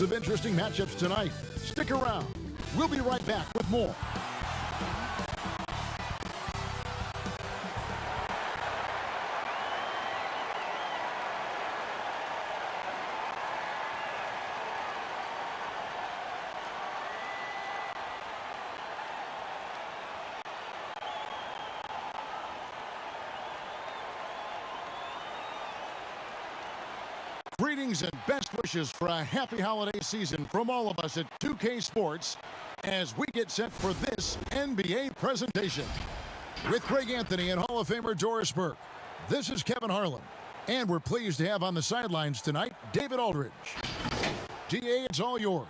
Lots of interesting matchups tonight. Stick around. We'll be right back with more. Greetings and best wishes for a happy holiday season from all of us at 2K Sports as we get set for this NBA presentation. With Greg Anthony and Hall of Famer Doris Burke, this is Kevin Harlan, and we're pleased to have on the sidelines tonight David Aldridge. DA, it's all yours.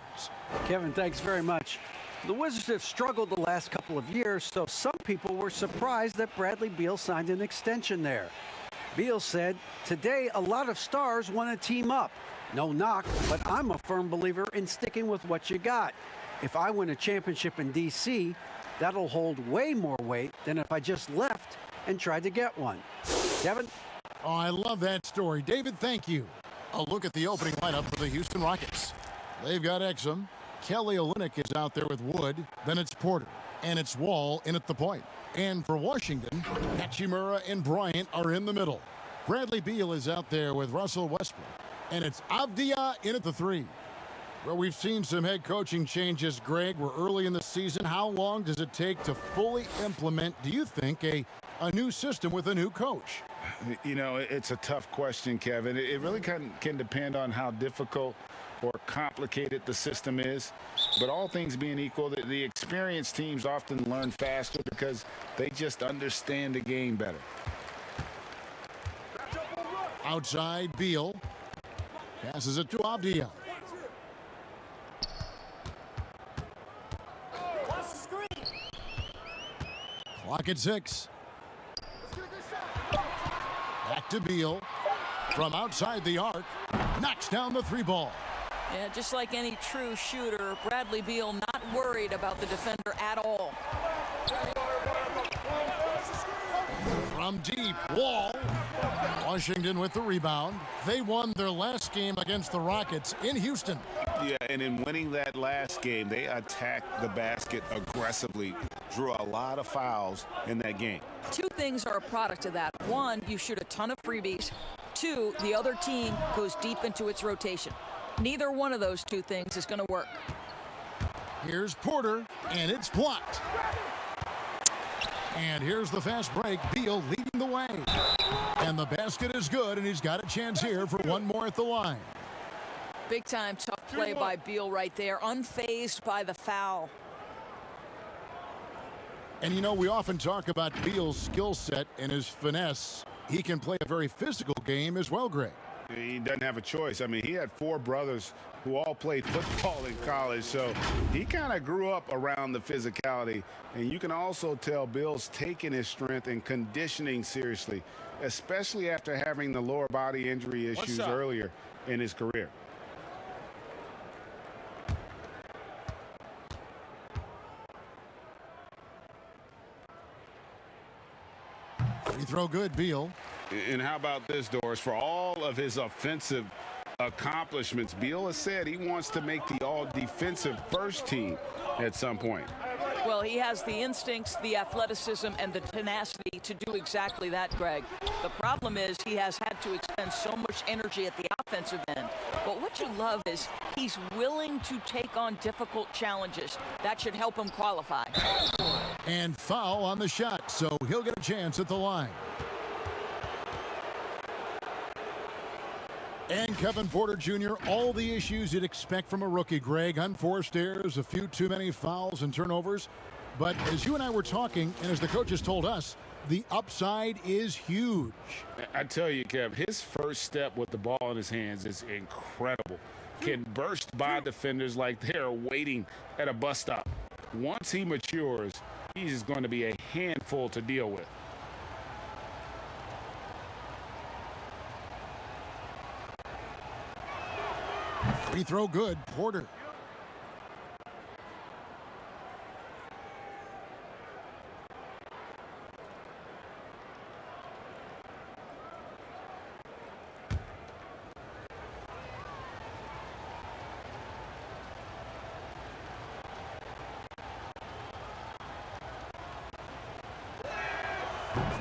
Kevin, thanks very much. The Wizards have struggled the last couple of years, so some people were surprised that Bradley Beal signed an extension there. Beal said, "Today, a lot of stars want to team up. No knock, but I'm a firm believer in sticking with what you got. If I win a championship in D.C., that'll hold way more weight than if I just left and tried to get one." Kevin? Oh, I love that story. David, thank you. A look at the opening lineup for the Houston Rockets. They've got Exum. Kelly Olynyk is out there with Wood. Then it's Porter. And it's Wall in at the point. And for Washington, Hachimura and Bryant are in the middle. Bradley Beal is out there with Russell Westbrook. And it's Avdia in at the 3. Well, we've seen some head coaching changes, Greg. We're early in the season. How long does it take to fully implement, do you think, a new system with a new coach? You know, it's a tough question, Kevin. It really can depend on how difficult or complicated the system is. But all things being equal, the experienced teams often learn faster because they just understand the game better. Outside, Beal passes it to Avdia. Clock at 6. Back to Beal. From outside the arc, knocks down the 3 ball. Yeah, just like any true shooter, Bradley Beal not worried about the defender at all. From deep, Wall. Washington with the rebound. They won their last game against the Rockets in Houston. Yeah, and in winning that last game, they attacked the basket aggressively, drew a lot of fouls in that game. 2 things are a product of that. 1, you shoot a ton of freebies. 2, the other team goes deep into its rotation. Neither one of those 2 things is going to work. Here's Porter, and it's blocked. And here's the fast break. Beal leading the way. And the basket is good, and he's got a chance here for one more at the line. Big time tough play by Beal right there, unfazed by the foul. And you know, we often talk about Beal's skill set and his finesse. He can play a very physical game as well, Greg. He doesn't have a choice. I mean, he had 4 brothers who all played football in college, so he kind of grew up around the physicality. And you can also tell Beal's taking his strength and conditioning seriously, especially after having the lower body injury issues earlier in his career. Free throw good, Beal. And how about this, Doris? For all of his offensive accomplishments, Beal has said he wants to make the all-defensive first team at some point. Well, he has the instincts, the athleticism, and the tenacity to do exactly that, Greg. The problem is he has had to expend so much energy at the offensive end. But what you love is he's willing to take on difficult challenges. That should help him qualify. And foul on the shot, so he'll get a chance at the line. And Kevin Porter Jr., all the issues you'd expect from a rookie, Greg. Unforced errors, a few too many fouls and turnovers. But as you and I were talking, and as the coaches told us, the upside is huge. I tell you, Kev, his first step with the ball in his hands is incredible. Can burst by defenders like they're waiting at a bus stop. Once he matures, he's going to be a handful to deal with. Free throw good, Porter.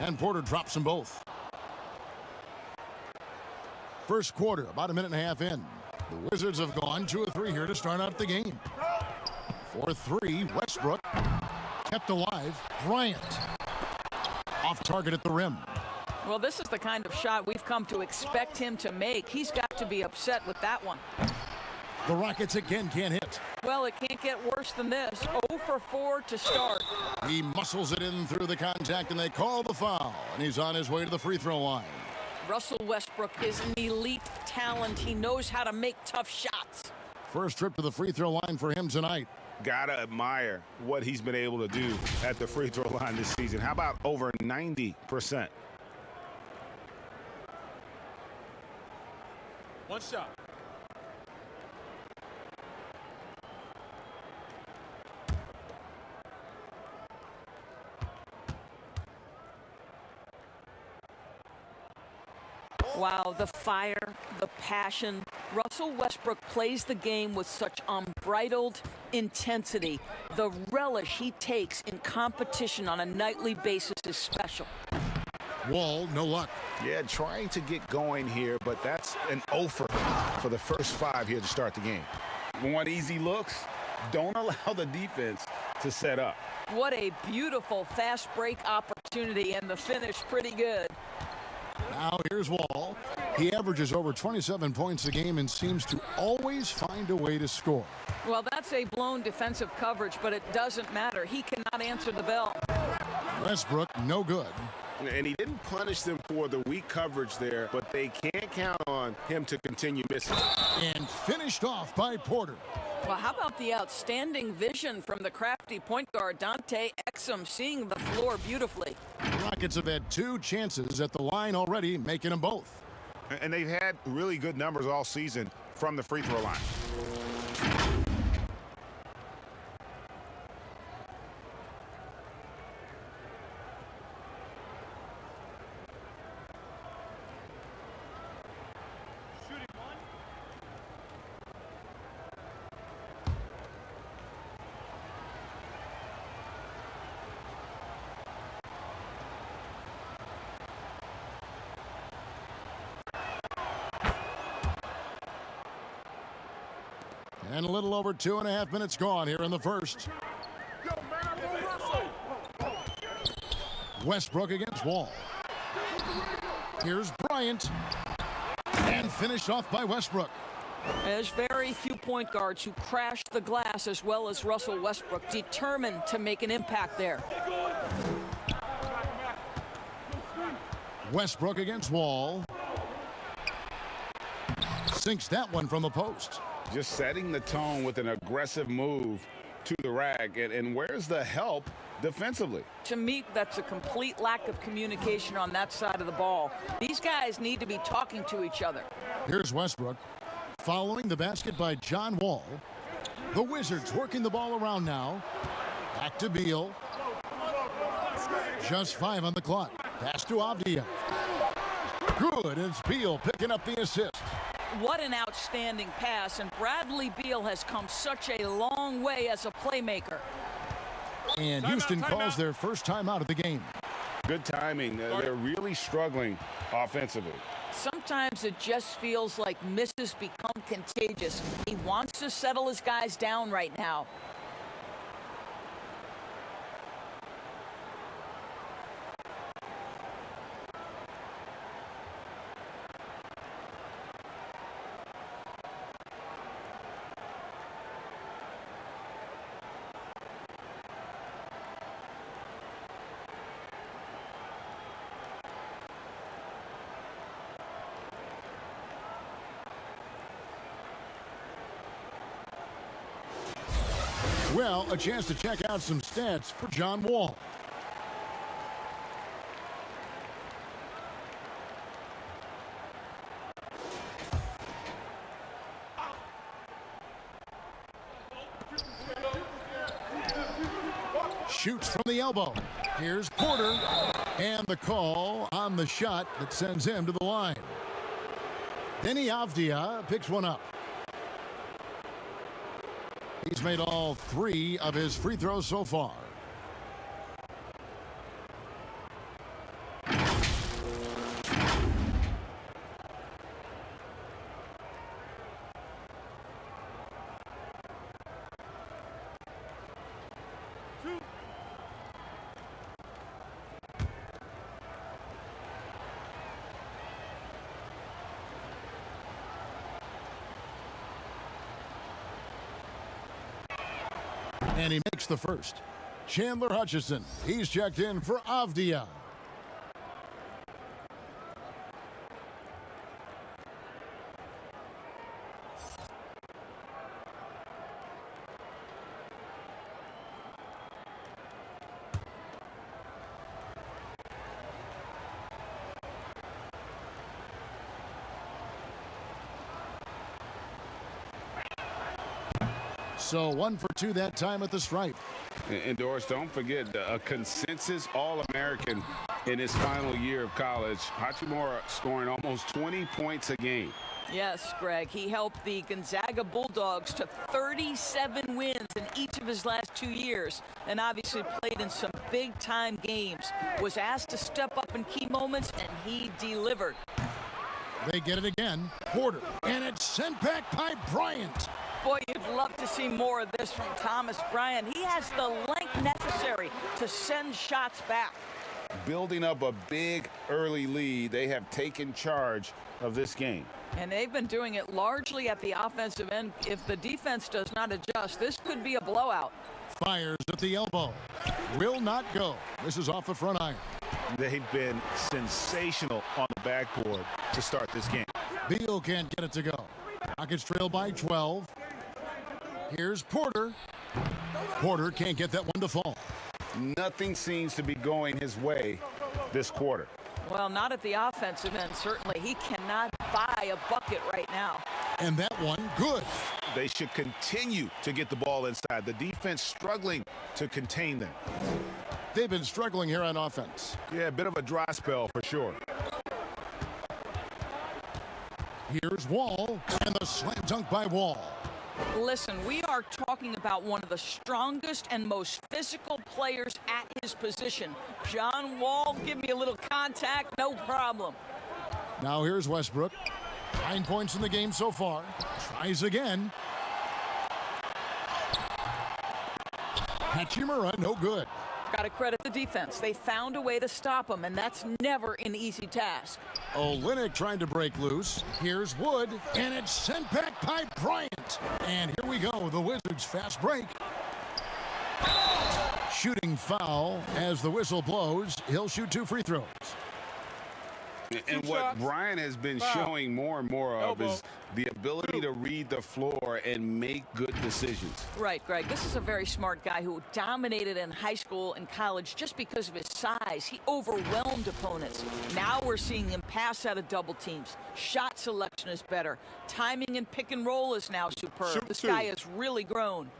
And Porter drops them both. First quarter, about a minute and a half in. The Wizards have gone 2 of 3 here to start out the game. For 3, Westbrook. Kept alive, Bryant. Off target at the rim. Well, this is the kind of shot we've come to expect him to make. He's got to be upset with that one. The Rockets again can't hit. Well, it can't get worse than this. 0 for 4 to start. He muscles it in through the contact, and they call the foul. And he's on his way to the free throw line. Russell Westbrook is an elite talent. He knows how to make tough shots. First trip to the free throw line for him tonight. Gotta admire what he's been able to do at the free throw line this season. How about over 90%? One shot. Wow, the fire, the passion. Russell Westbrook plays the game with such unbridled intensity. The relish he takes in competition on a nightly basis is special. Wall, no luck. Yeah, trying to get going here, but that's an offer for the first 5 here to start the game. Want easy looks? Don't allow the defense to set up. What a beautiful fast break opportunity, and the finish pretty good. Now here's Wall. He averages over 27 points a game and seems to always find a way to score. Well, that's a blown defensive coverage, but it doesn't matter. He cannot answer the bell. Westbrook, no good. And he didn't punish them for the weak coverage there, but they can't count on him to continue missing. And finished off by Porter. Well, how about the outstanding vision from the crafty point guard, Dante Exum, seeing the floor beautifully. The Rockets have had 2 chances at the line already, making them both. And they've had really good numbers all season from the free throw line. And a little over 2.5 minutes gone here in the first. Westbrook against Wall. Here's Bryant. And finished off by Westbrook. There's very few point guards who crash the glass as well as Russell Westbrook, determined to make an impact there. Westbrook against Wall. Sinks that one from the post. Just setting the tone with an aggressive move to the rag. And where's the help defensively? To me, that's a complete lack of communication on that side of the ball. These guys need to be talking to each other. Here's Westbrook. Following the basket by John Wall. The Wizards working the ball around now. Back to Beal. Just 5 on the clock. Pass to Avdia. Good, it's Beal picking up the assist. What an outstanding pass, and Bradley Beal has come such a long way as a playmaker. And Houston calls their first timeout of the game. Good timing. They're really struggling offensively. Sometimes it just feels like misses become contagious. He wants to settle his guys down right now. Well, a chance to check out some stats for John Wall. Shoots from the elbow. Here's Porter. And the call on the shot that sends him to the line. Denny Avdia picks one up. He's made all 3 of his free throws so far. And he makes the first. Chandler Hutchison, he's checked in for Avdia. So 1 for 2 that time at the stripe. And Doris, don't forget a consensus All-American in his final year of college. Hachimura scoring almost 20 points a game. Yes, Greg. He helped the Gonzaga Bulldogs to 37 wins in each of his last 2 years, and obviously played in some big-time games. Was asked to step up in key moments, and he delivered. They get it again. Porter, and it's sent back by Bryant. Boy, you'd love to see more of this from Thomas Bryant. He has the length necessary to send shots back. Building up a big early lead, they have taken charge of this game. And they've been doing it largely at the offensive end. If the defense does not adjust, this could be a blowout. Fires at the elbow. Will not go. This is off the front iron. They've been sensational on the backboard to start this game. Beal can't get it to go. Rockets trail by 12. Here's Porter. Porter can't get that one to fall. Nothing seems to be going his way this quarter. Well, not at the offensive end, certainly. He cannot buy a bucket right now. And that one, good. They should continue to get the ball inside. The defense struggling to contain them. They've been struggling here on offense. Yeah, a bit of a dry spell for sure. Here's Wall, and the slam dunk by Wall. Listen, we are talking about one of the strongest and most physical players at his position. John Wall, give me a little contact, no problem. Now here's Westbrook. 9 points in the game so far. Tries again. Hachimura, no good. Got to credit the defense. They found a way to stop him, and that's never an easy task. Olynyk trying to break loose. Here's Wood, and it's sent back by Bryant. And here we go, the Wizards' fast break. Shooting foul as the whistle blows. He'll shoot 2 free throws. And what Brian has been showing more and more of is the ability to read the floor and make good decisions. Right, Greg. This is a very smart guy who dominated in high school and college just because of his size. He overwhelmed opponents. Now we're seeing him pass out of double teams. Shot selection is better. Timing and pick and roll is now superb. This guy has really grown.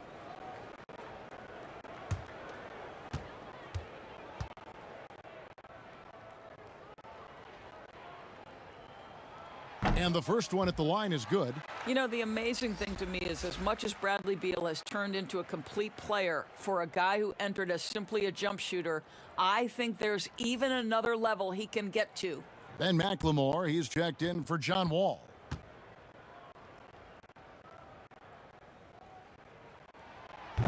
And the first one at the line is good. You know, the amazing thing to me is as much as Bradley Beal has turned into a complete player for a guy who entered as simply a jump shooter, I think there's even another level he can get to. Ben McLemore, he's checked in for John Wall.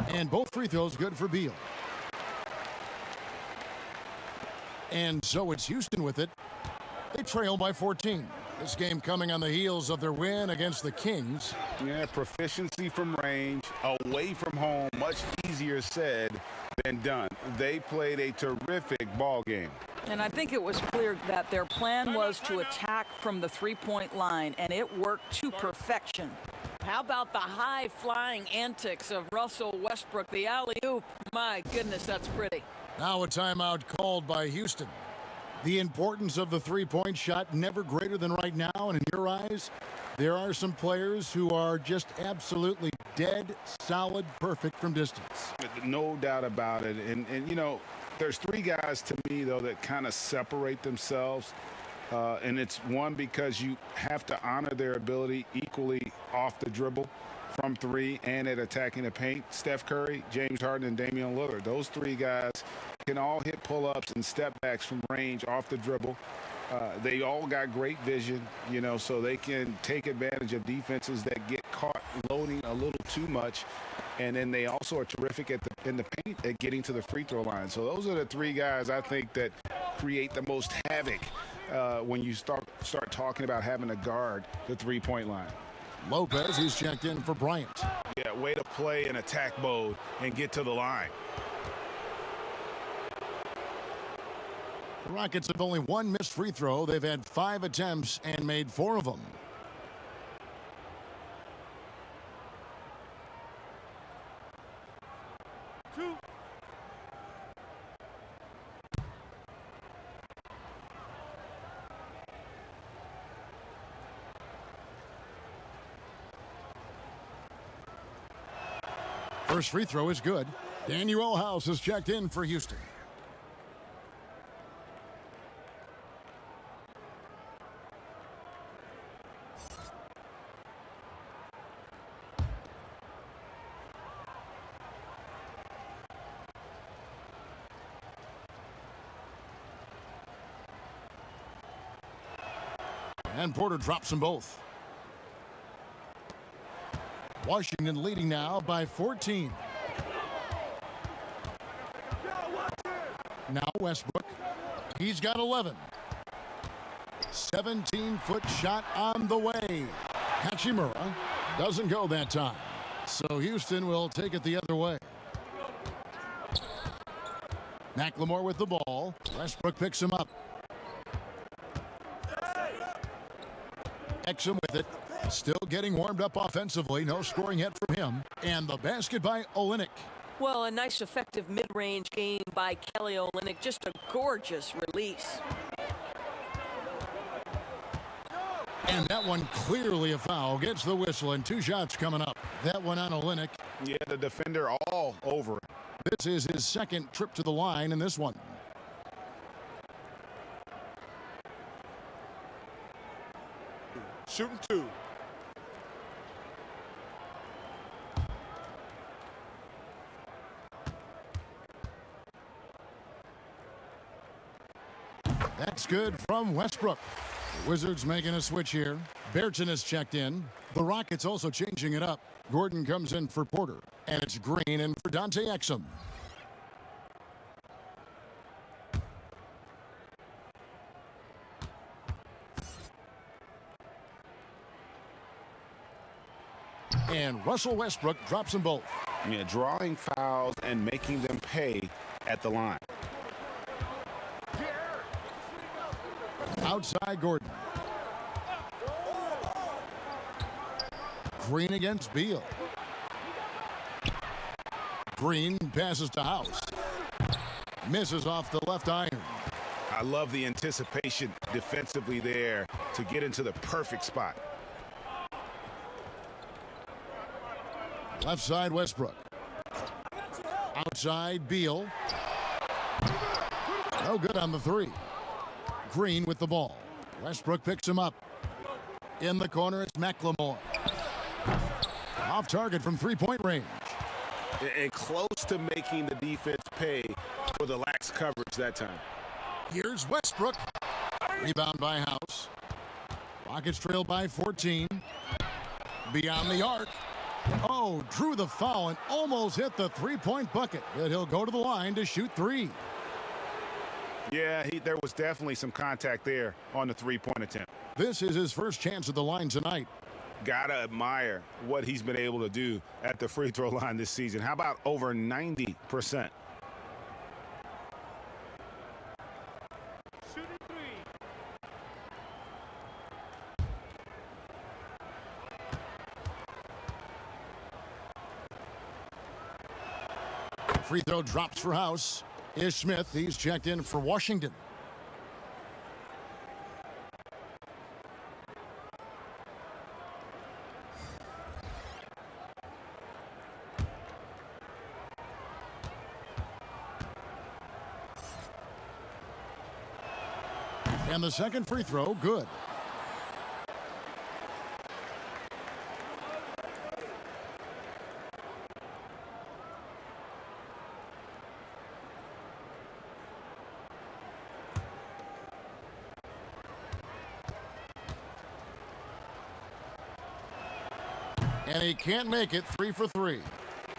And both free throws good for Beal. And so it's Houston with it. They trail by 14. This game coming on the heels of their win against the Kings. Yeah, proficiency from range, away from home, much easier said than done. They played a terrific ball game. And I think it was clear that their plan was to attack from the three-point line, and it worked to perfection. How about the high-flying antics of Russell Westbrook, the alley-oop? My goodness, that's pretty. Now a timeout called by Houston. The importance of the three-point shot never greater than right now, and in your eyes, there are some players who are just absolutely dead, solid, perfect from distance. No doubt about it. And you know, there's three guys to me, though, that kind of separate themselves. And it's one, because you have to honor their ability equally off the dribble, from three, and at attacking the paint. Steph Curry, James Harden, and Damian Lillard. Those three guys can all hit pull-ups and step backs from range off the dribble. They all got great vision, you know, so they can take advantage of defenses that get caught loading a little too much. And then they also are terrific in the paint at getting to the free throw line. So those are the three guys I think that create the most havoc when you start talking about having to guard the three-point line. Lopez, he's checked in for Bryant. Yeah, way to play in attack mode and get to the line. The Rockets have only one missed free throw. They've had 5 attempts and made 4 of them. First free throw is good. Daniel House is checked in for Houston. And Porter drops them both. Washington leading now by 14. Now Westbrook. He's got 11. 17-foot shot on the way. Hachimura doesn't go that time. So Houston will take it the other way. McLemore with the ball. Westbrook picks him up. Exum with it. Still getting warmed up offensively. No scoring yet from him. And the basket by Olynyk. Well, a nice effective mid-range game by Kelly Olynyk. Just a gorgeous release. And that one clearly a foul. Gets the whistle and 2 shots coming up. That one on Olynyk. Yeah, the defender all over it. This is his second trip to the line in this one. Shooting 2. That's good from Westbrook. The Wizards making a switch here. Berton is checked in. The Rockets also changing it up. Gordon comes in for Porter. And it's Green in for Dante Exum. And Russell Westbrook drops them both. Yeah, drawing fouls and making them pay at the line. Outside Gordon. Green against Beal. Green passes to House. Misses off the left iron. I love the anticipation defensively there to get into the perfect spot. Left side Westbrook. Outside Beal. No good on the 3. Green with the ball. Westbrook picks him up. In the corner, it's McLemore. Off target from 3-point range. And close to making the defense pay for the lax coverage that time. Here's Westbrook. Rebound by House. Rockets trail by 14. Beyond the arc. Oh, drew the foul and almost hit the 3-point bucket. But he'll go to the line to shoot 3. Yeah, there was definitely some contact there on the 3-point attempt. This is his first chance at the line tonight. Gotta admire what he's been able to do at the free throw line this season. How about over 90%? Free throw drops for House. Ish Smith, he's checked in for Washington. And the second free throw, good. And he can't make it 3 for 3.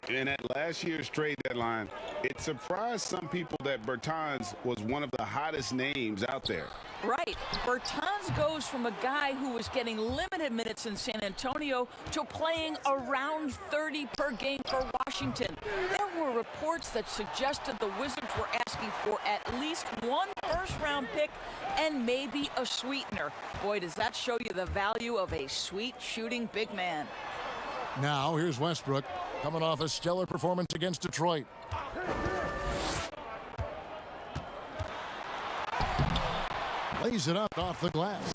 And at last year's trade deadline, it surprised some people that Bertans was one of the hottest names out there. Right. Bertans Wiz goes from a guy who was getting limited minutes in San Antonio to playing around 30 per game for Washington. There were reports that suggested the Wizards were asking for at least one first-round pick and maybe a sweetener. Boy, does that show you the value of a sweet shooting big man. Now, here's Westbrook coming off a stellar performance against Detroit. Lays it up off the glass.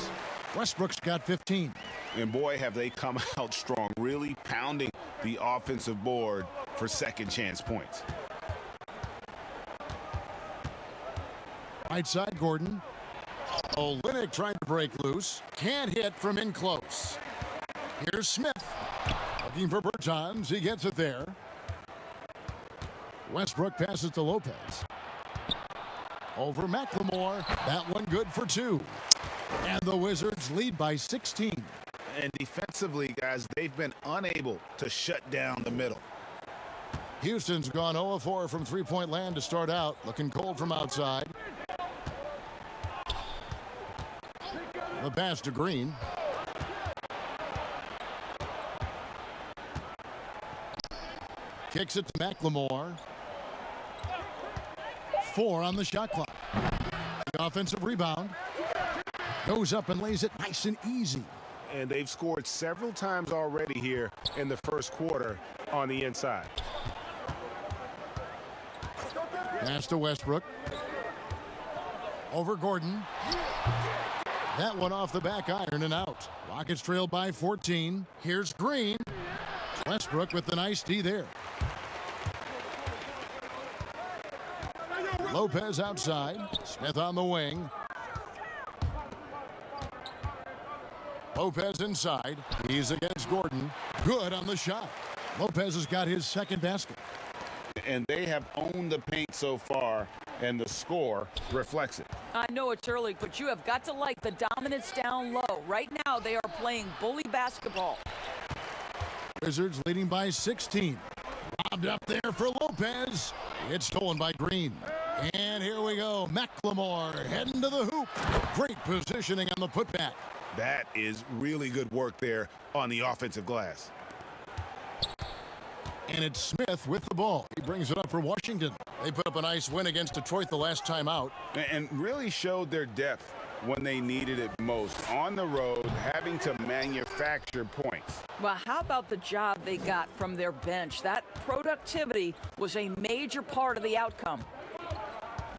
Westbrook's got 15. And boy, have they come out strong, really pounding the offensive board for second chance points. Right side, Gordon. Olynyk trying to break loose. Can't hit from in close. Here's Smith. Looking for Bertans. He gets it there. Westbrook passes to Lopez. Over McLemore. That one good for 2. And the Wizards lead by 16. And defensively, guys, they've been unable to shut down the middle. Houston's gone 0-4 from three-point land to start out. Looking cold from outside. The pass to Green. Kicks it to McLemore. 4 on the shot clock. The offensive rebound. Goes up and lays it nice and easy. And they've scored several times already here in the first quarter on the inside. Pass to Westbrook. Over Gordon. That one off the back iron and out. Rockets trail by 14. Here's Green. Westbrook with the nice D there. Lopez outside. Smith on the wing. Lopez inside. He's against Gordon. Good on the shot. Lopez has got his second basket. And they have owned the paint so far, and the score reflects it. I know it's early, but you have got to like the dominance down low. Right now, they are playing bully basketball. Wizards leading by 16. Lobbed up there for Lopez. It's stolen by Green. And here we go. McLemore heading to the hoop. Great positioning on the putback. That is really good work there on the offensive glass. And it's Smith with the ball. He brings it up for Washington. They put up a nice win against Detroit the last time out. And really showed their depth when they needed it most. On the road, having to manufacture points. Well, how about the job they got from their bench? That productivity was a major part of the outcome.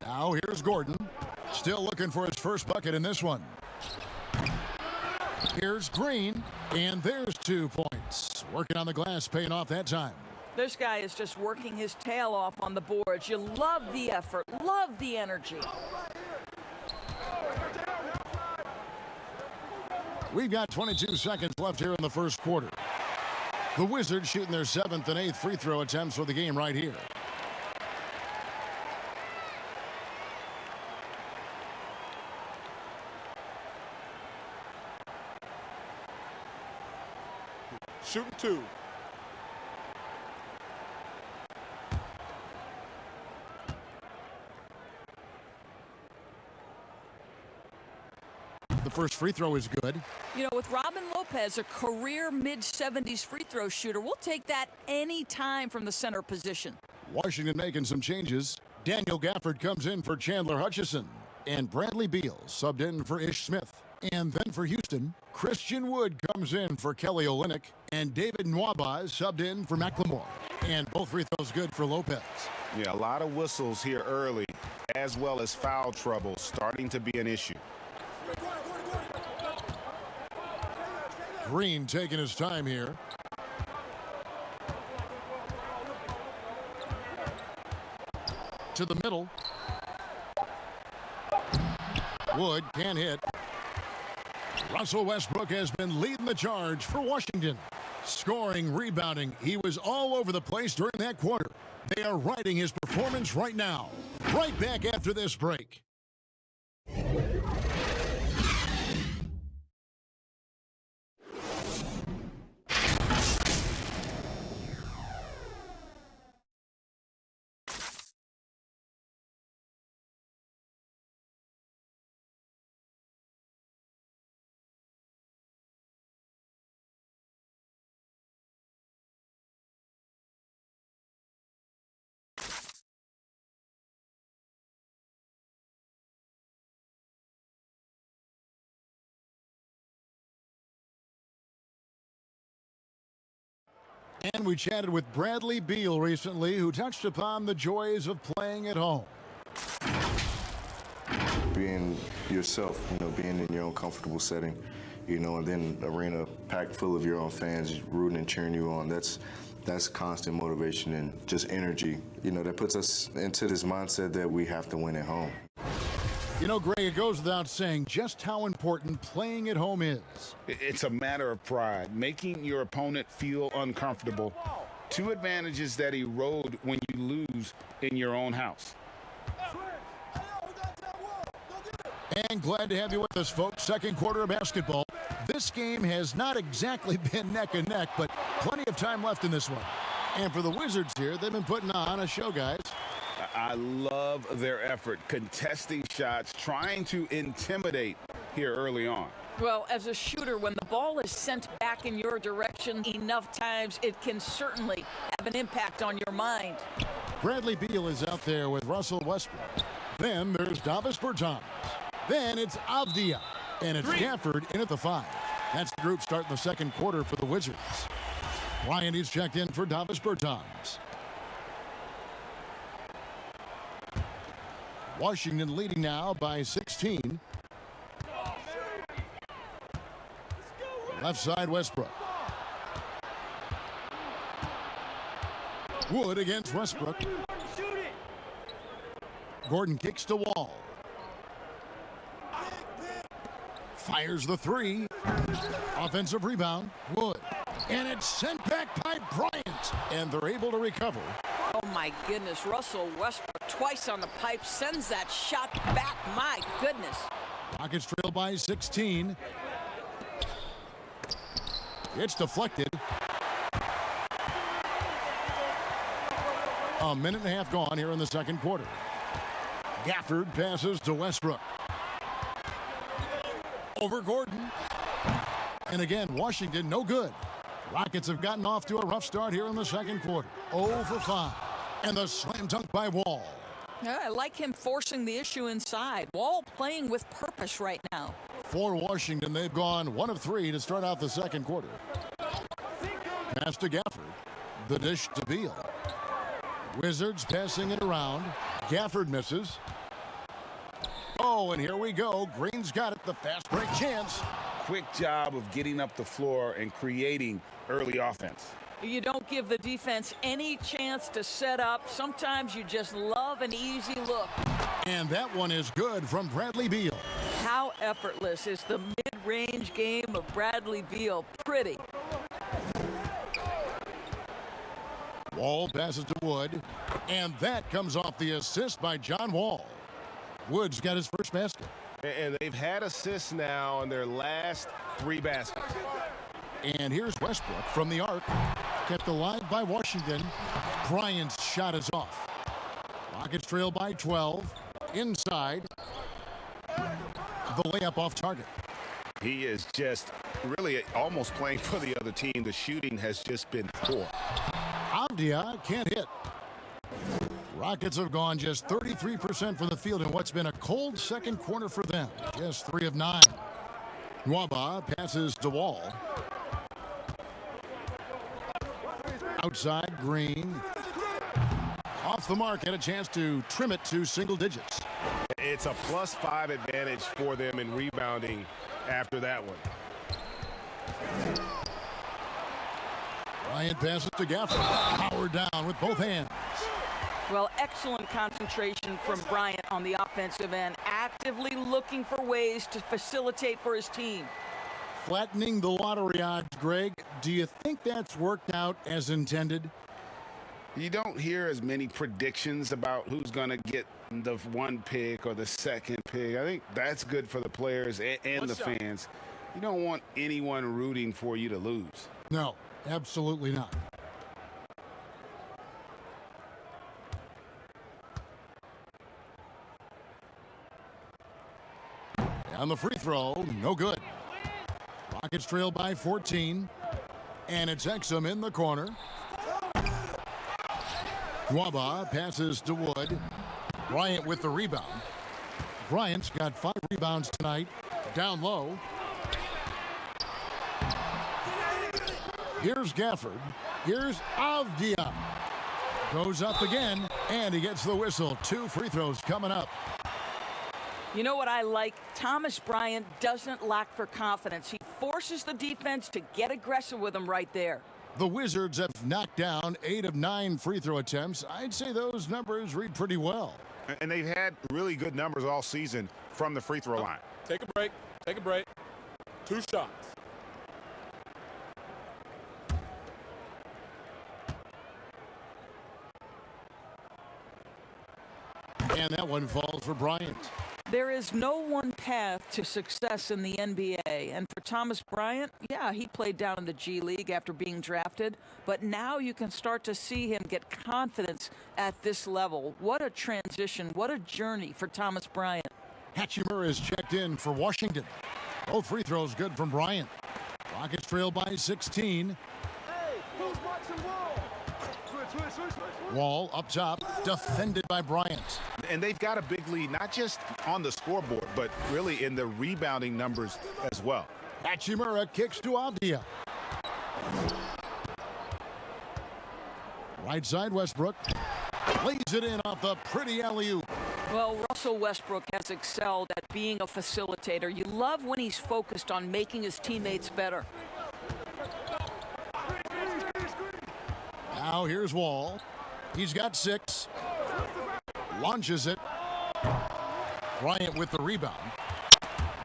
Now here's Gordon. Still looking for his first bucket in this one. Here's Green. And there's 2 points. Working on the glass, paying off that time. This guy is just working his tail off on the boards. You love the effort, love the energy. We've got 22 seconds left here in the first quarter. The Wizards shooting their 7th and 8th free throw attempts for the game right here. Shooting 2. The first free throw is good. You know, with Robin Lopez, a career mid-70s free throw shooter, we'll take that any time from the center position. Washington making some changes. Daniel Gafford comes in for Chandler Hutchison. And Bradley Beal subbed in for Ish Smith. And then for Houston, Christian Wood comes in for Kelly Olynyk. And David Nwaba is subbed in for McLemore. And both free throws good for Lopez. Yeah, a lot of whistles here early, as well as foul trouble starting to be an issue. Green taking his time here. To the middle. Wood can't hit. Russell Westbrook has been leading the charge for Washington. Scoring, rebounding. He was all over the place during that quarter. They are riding his performance right now. Right back after this break. And we chatted with Bradley Beal recently, who touched upon the joys of playing at home. Being yourself, being in your own comfortable setting, and then arena packed full of your own fans rooting and cheering you on. That's constant motivation and just energy, that puts us into this mindset that we have to win at home. Greg, it goes without saying just how important playing at home is. It's a matter of pride, making your opponent feel uncomfortable. Two advantages that erode when you lose in your own house. And glad to have you with us, folks. Second quarter of basketball. This game has not exactly been neck and neck, but plenty of time left in this one. And for the Wizards here, they've been putting on a show, guys. I love their effort, contesting shots, trying to intimidate here early on. Well, as a shooter, when the ball is sent back in your direction enough times, it can certainly have an impact on your mind. Bradley Beal is out there with Russell Westbrook. Then there's Davis Bertans. Then it's Avdia. And it's Gafford in at the 5. That's the group starting the second quarter for the Wizards. Ryan is checked in for Davis Bertans. Washington leading now by 16. Left side, Westbrook. Wood against Westbrook. Gordon kicks to Wall. Fires the 3. Offensive rebound, Wood. And it's sent back by Bryant. And they're able to recover. Oh, my goodness. Russell Westbrook twice on the pipe sends that shot back. My goodness. Rockets trail by 16. It's deflected. A minute and a half gone here in the second quarter. Gafford passes to Westbrook. Over Gordon. And again, Washington, no good. Rockets have gotten off to a rough start here in the second quarter. 0 for 5. And the slam dunk by Wall. Yeah, I like him forcing the issue inside. Wall playing with purpose right now. For Washington, they've gone 1 of 3 to start out the second quarter. Pass to Gafford. The dish to Beal. Wizards passing it around. Gafford misses. Oh, and here we go. Green's got it. The fast break chance. Quick job of getting up the floor and creating early offense. You don't give the defense any chance to set up. Sometimes you just love an easy look. And that one is good from Bradley Beal. How effortless is the mid-range game of Bradley Beal? Pretty. Wall passes to Wood. And that comes off the assist by John Wall. Wood's got his first basket. And they've had assists now on their last 3 baskets. And here's Westbrook from the arc. Kept alive by Washington. Bryant's shot is off. Rockets trail by 12. Inside. The layup off target. He is just really almost playing for the other team. The shooting has just been poor. Avdia can't hit. Rockets have gone just 33% from the field in what's been a cold second quarter for them. Just 3 of 9. Nwaba passes to Wall. Outside, Green. Off the mark, had a chance to trim it to single digits. It's a +5 advantage for them in rebounding after that one. Bryant passes to Gafford. Powered down with both hands. Well, excellent concentration from Bryant on the offensive end, actively looking for ways to facilitate for his team. Flattening the lottery odds, Greg. Do you think that's worked out as intended? You don't hear as many predictions about who's going to get the 1 pick or the 2nd pick. I think that's good for the players and the fans. You don't want anyone rooting for you to lose. No, absolutely not. On the free throw, no good. Rockets trail by 14. And it's Exum in the corner. Nwaba passes to Wood. Bryant with the rebound. Bryant's got 5 rebounds tonight. Down low. Here's Gafford. Here's Avdia. Goes up again, and he gets the whistle. 2 free throws coming up. You know what I like? Thomas Bryant doesn't lack for confidence. He forces the defense to get aggressive with him right there. The Wizards have knocked down 8 of 9 free throw attempts. I'd say those numbers read pretty well. And they've had really good numbers all season from the free throw line. Take a break. Take a break. 2 shots. And that one falls for Bryant. There is no one path to success in the NBA. And for Thomas Bryant, yeah, he played down in the G League after being drafted. But now you can start to see him get confidence at this level. What a transition. What a journey for Thomas Bryant. Hachimura is checked in for Washington. Both free throws good from Bryant. Rockets trail by 16. Wall up top, defended by Bryant. And they've got a big lead, not just on the scoreboard, but really in the rebounding numbers as well. Hachimura kicks to Avdia. Right side, Westbrook. Lays it in off the pretty alley-oop. Well, Russell Westbrook has excelled at being a facilitator. You love when he's focused on making his teammates better. Now here's Wall. He's got 6. Launches it. Bryant with the rebound.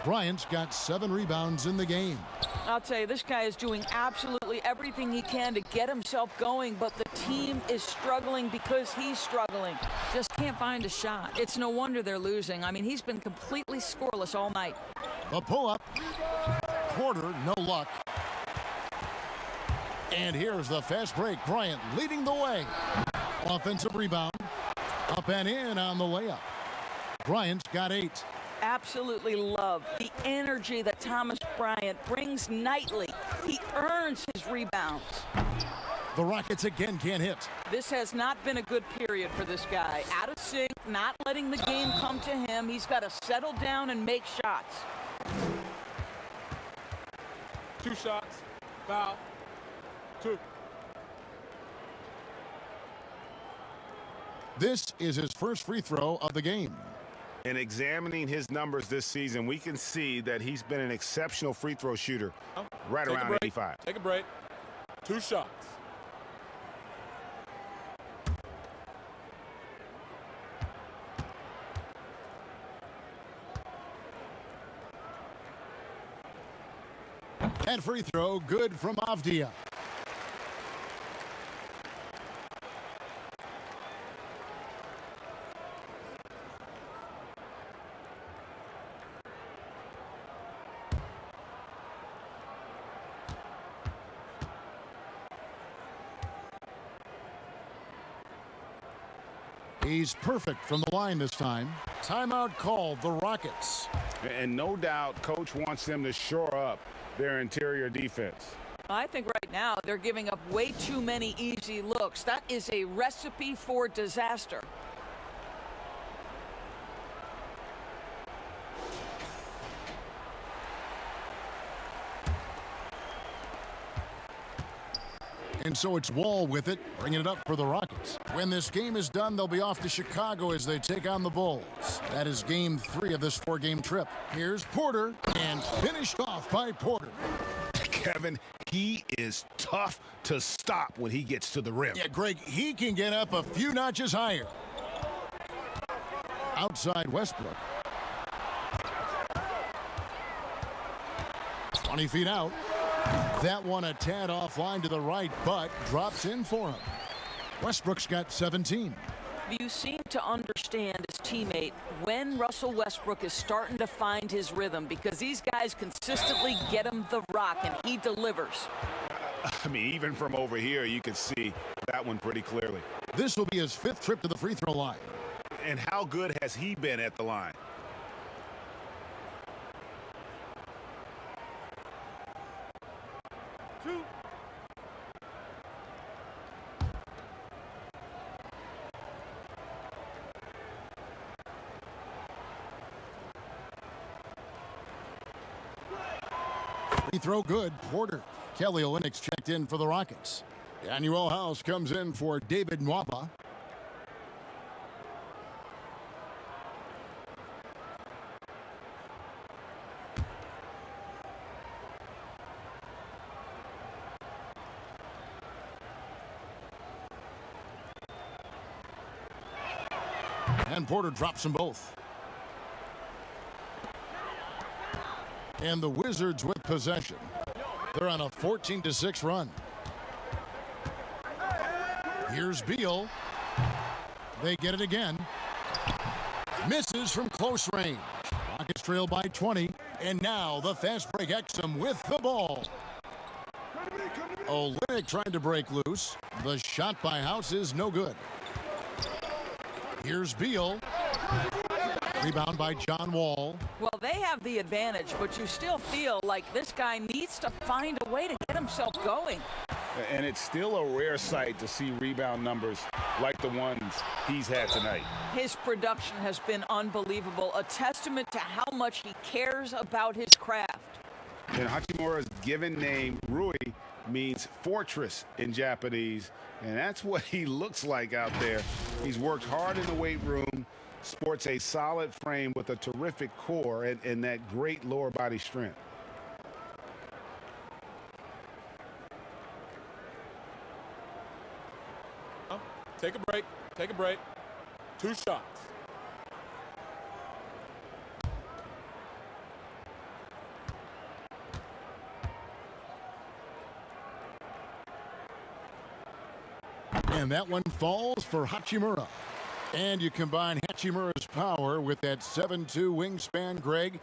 Bryant's got 7 rebounds in the game. I'll tell you, this guy is doing absolutely everything he can to get himself going, but the team is struggling because he's struggling. Just can't find a shot. It's no wonder they're losing. I mean, he's been completely scoreless all night. The pull-up. Porter, no luck. And here's the fast break. Bryant leading the way. Offensive rebound. Up and in on the layup. Bryant's got 8. Absolutely love the energy that Thomas Bryant brings nightly. He earns his rebounds. The Rockets again can't hit. This has not been a good period for this guy. Out of sync, not letting the game come to him. He's got to settle down and make shots. 2 shots. Foul. 2. This is his first free throw of the game. And examining his numbers this season, we can see that he's been an exceptional free throw shooter right around 85. Take a break. 2 shots. That free throw good from Avdia. He's perfect from the line this time. Timeout called, the Rockets. And no doubt, Coach wants them to shore up their interior defense. I think right now they're giving up way too many easy looks. That is a recipe for disaster. And so it's Wall with it, bringing it up for the Rockets. When this game is done, they'll be off to Chicago as they take on the Bulls. That is game 3 of this 4-game trip. Here's Porter, and finished off by Porter. Kevin, he is tough to stop when he gets to the rim. Yeah, Greg, he can get up a few notches higher. Outside Westbrook. 20 feet out. That one a tad offline to the right, but drops in for him. Westbrook's got 17. You seem to understand his teammate when Russell Westbrook is starting to find his rhythm, because these guys consistently get him the rock, and he delivers. I mean, even from over here, you can see that one pretty clearly. This will be his 5th trip to the free throw line. And how good has he been at the line? Free throw good. Porter. Kelly Olynyk's checked in for the Rockets. Daniel House comes in for David Nwaba. And Porter drops them both. And the Wizards with possession. They're on a 14-6 run. Here's Beal. They get it again. Misses from close range. Rockets trail by 20. And now the fast break Exum with the ball. Olynyk trying to break loose. The shot by House is no good. Here's Beal. Rebound by John Wall. Well, they have the advantage, but you still feel like this guy needs to find a way to get himself going. And it's still a rare sight to see rebound numbers like the ones he's had tonight. His production has been unbelievable, a testament to how much he cares about his craft. And Hachimura's given name, Rui, means fortress in Japanese, and that's what he looks like out there. He's worked hard in the weight room, sports a solid frame with a terrific core and that great lower body strength. Take a break. Take a break. 2 shots. And that one falls for Hachimura. And you combine Hachimura's power with that 7'2" wingspan, Greg.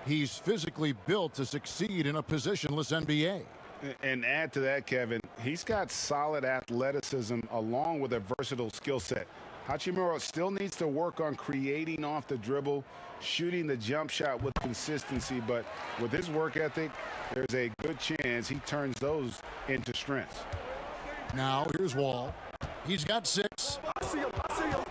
He's physically built to succeed in a positionless NBA. And add to that, Kevin, he's got solid athleticism along with a versatile skill set. Hachimura still needs to work on creating off the dribble, shooting the jump shot with consistency, but with his work ethic, there's a good chance he turns those into strengths. Now here's Wall. He's got 6. I see him. I see him.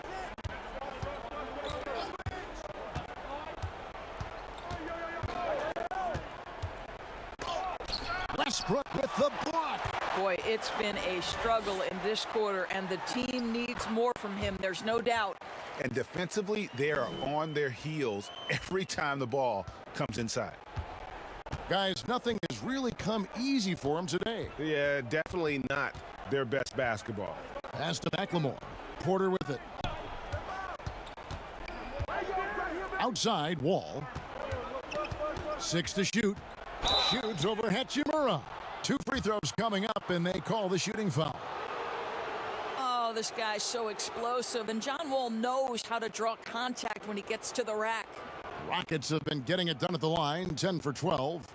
Westbrook with the block. Boy, it's been a struggle in this quarter, and the team needs more from him. There's no doubt. And defensively, they are on their heels every time the ball comes inside. Guys, nothing has really come easy for him today. Yeah, definitely not their best basketball. Pass to McLemore. Porter with it. Outside, Wall. 6 to shoot. Shoots over Hachimura. 2 free throws coming up, and they call the shooting foul. Oh, this guy's so explosive, and John Wall knows how to draw contact when he gets to the rack. Rockets have been getting it done at the line, 10 for 12.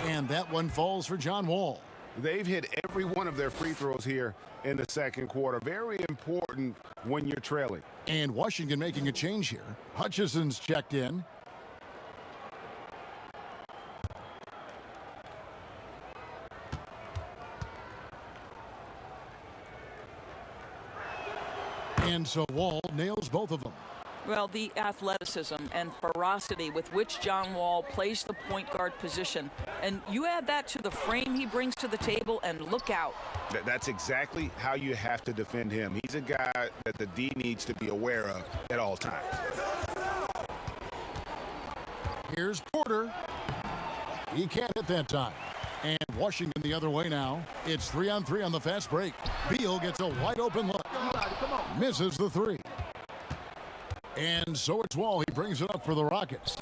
And that one falls for John Wall. They've hit every one of their free throws here in the second quarter. Very important when you're trailing. And Washington making a change here. Hutchison's checked in. And so Wall nails both of them. Well, the athleticism and ferocity with which John Wall plays the point guard position, and you add that to the frame he brings to the table, and look out. That's exactly how you have to defend him. He's a guy that the D needs to be aware of at all times. Here's Porter. He can't hit that time. And Washington the other way now. It's 3-on-3 on the fast break. Beal gets a wide open look. Misses the 3. And so it's Wall. He brings it up for the Rockets.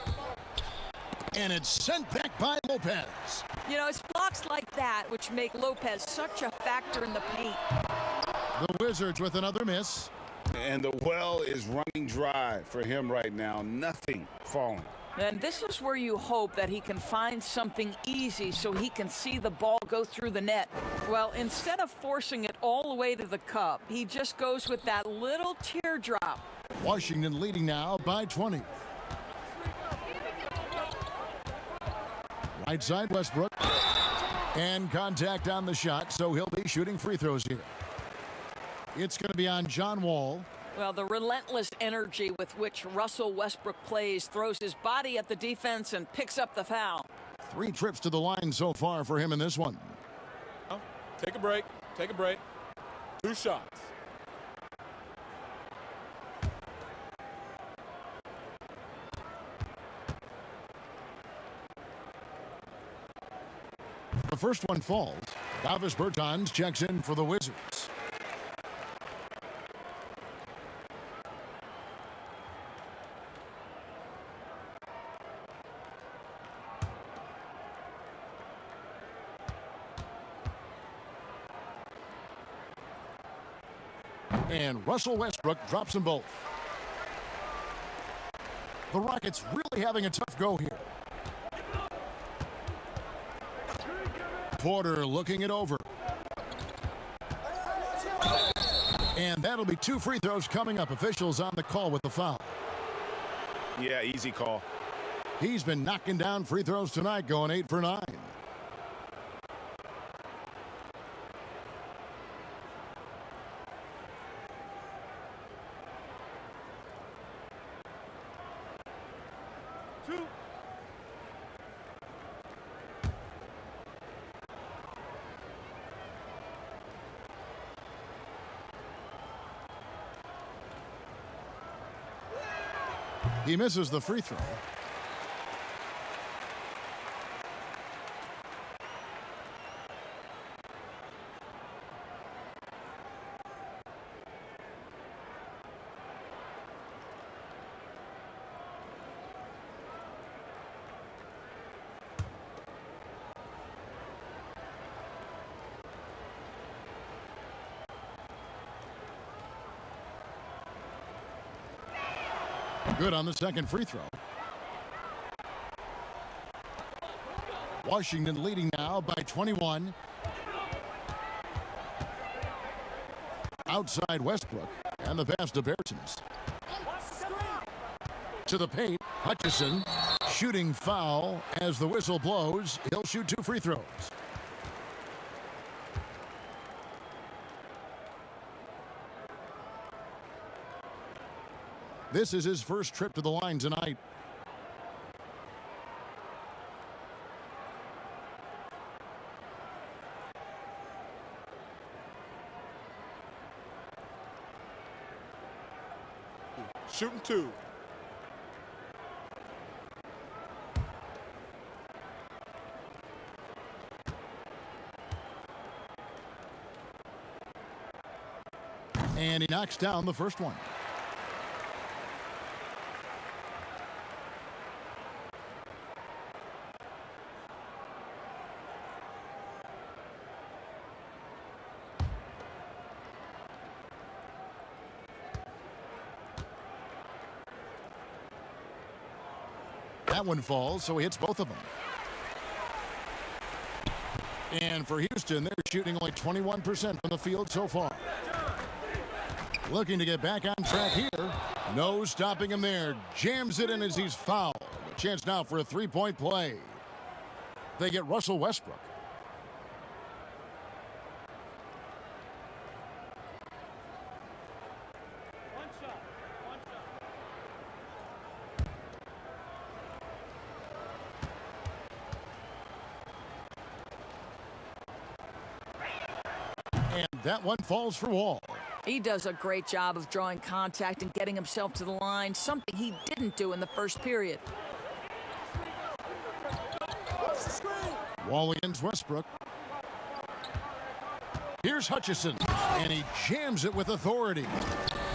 And it's sent back by Lopez. You know, it's blocks like that which make Lopez such a factor in the paint. The Wizards with another miss. And the well is running dry for him right now. Nothing falling. And this is where you hope that he can find something easy so he can see the ball go through the net. Well, instead of forcing it all the way to the cup, he just goes with that little teardrop. Washington leading now by 20. Right side, Westbrook. And contact on the shot, so he'll be shooting free throws here. It's going to be on John Wall. Well, the relentless energy with which Russell Westbrook plays, throws his body at the defense and picks up the foul. 3 trips to the line so far for him in this one. Oh, take a break. Take a break. 2 shots. The first one falls. Davis Bertans checks in for the Wizards. And Russell Westbrook drops them both. The Rockets really having a tough go here. Porter looking it over. And that'll be 2 free throws coming up. Officials on the call with the foul. Yeah, easy call. He's been knocking down free throws tonight, going 8 for 9. He misses the free throw. Good on the second free throw. Washington leading now by 21. Outside Westbrook, and the pass to Bertans. To the paint, Hutchison shooting foul as the whistle blows. He'll shoot 2 free throws. This is his first trip to the line tonight. Shooting 2. And he knocks down the first one. That one falls, so he hits both of them. And for Houston, they're shooting only 21% from the field so far. Looking to get back on track here. No stopping him there. Jams it in as he's fouled. A chance now for a 3-point play. They get Russell Westbrook. And that one falls for Wall. He does a great job of drawing contact and getting himself to the line, something he didn't do in the first period. Wall against Westbrook. Here's Hutchison, and he jams it with authority.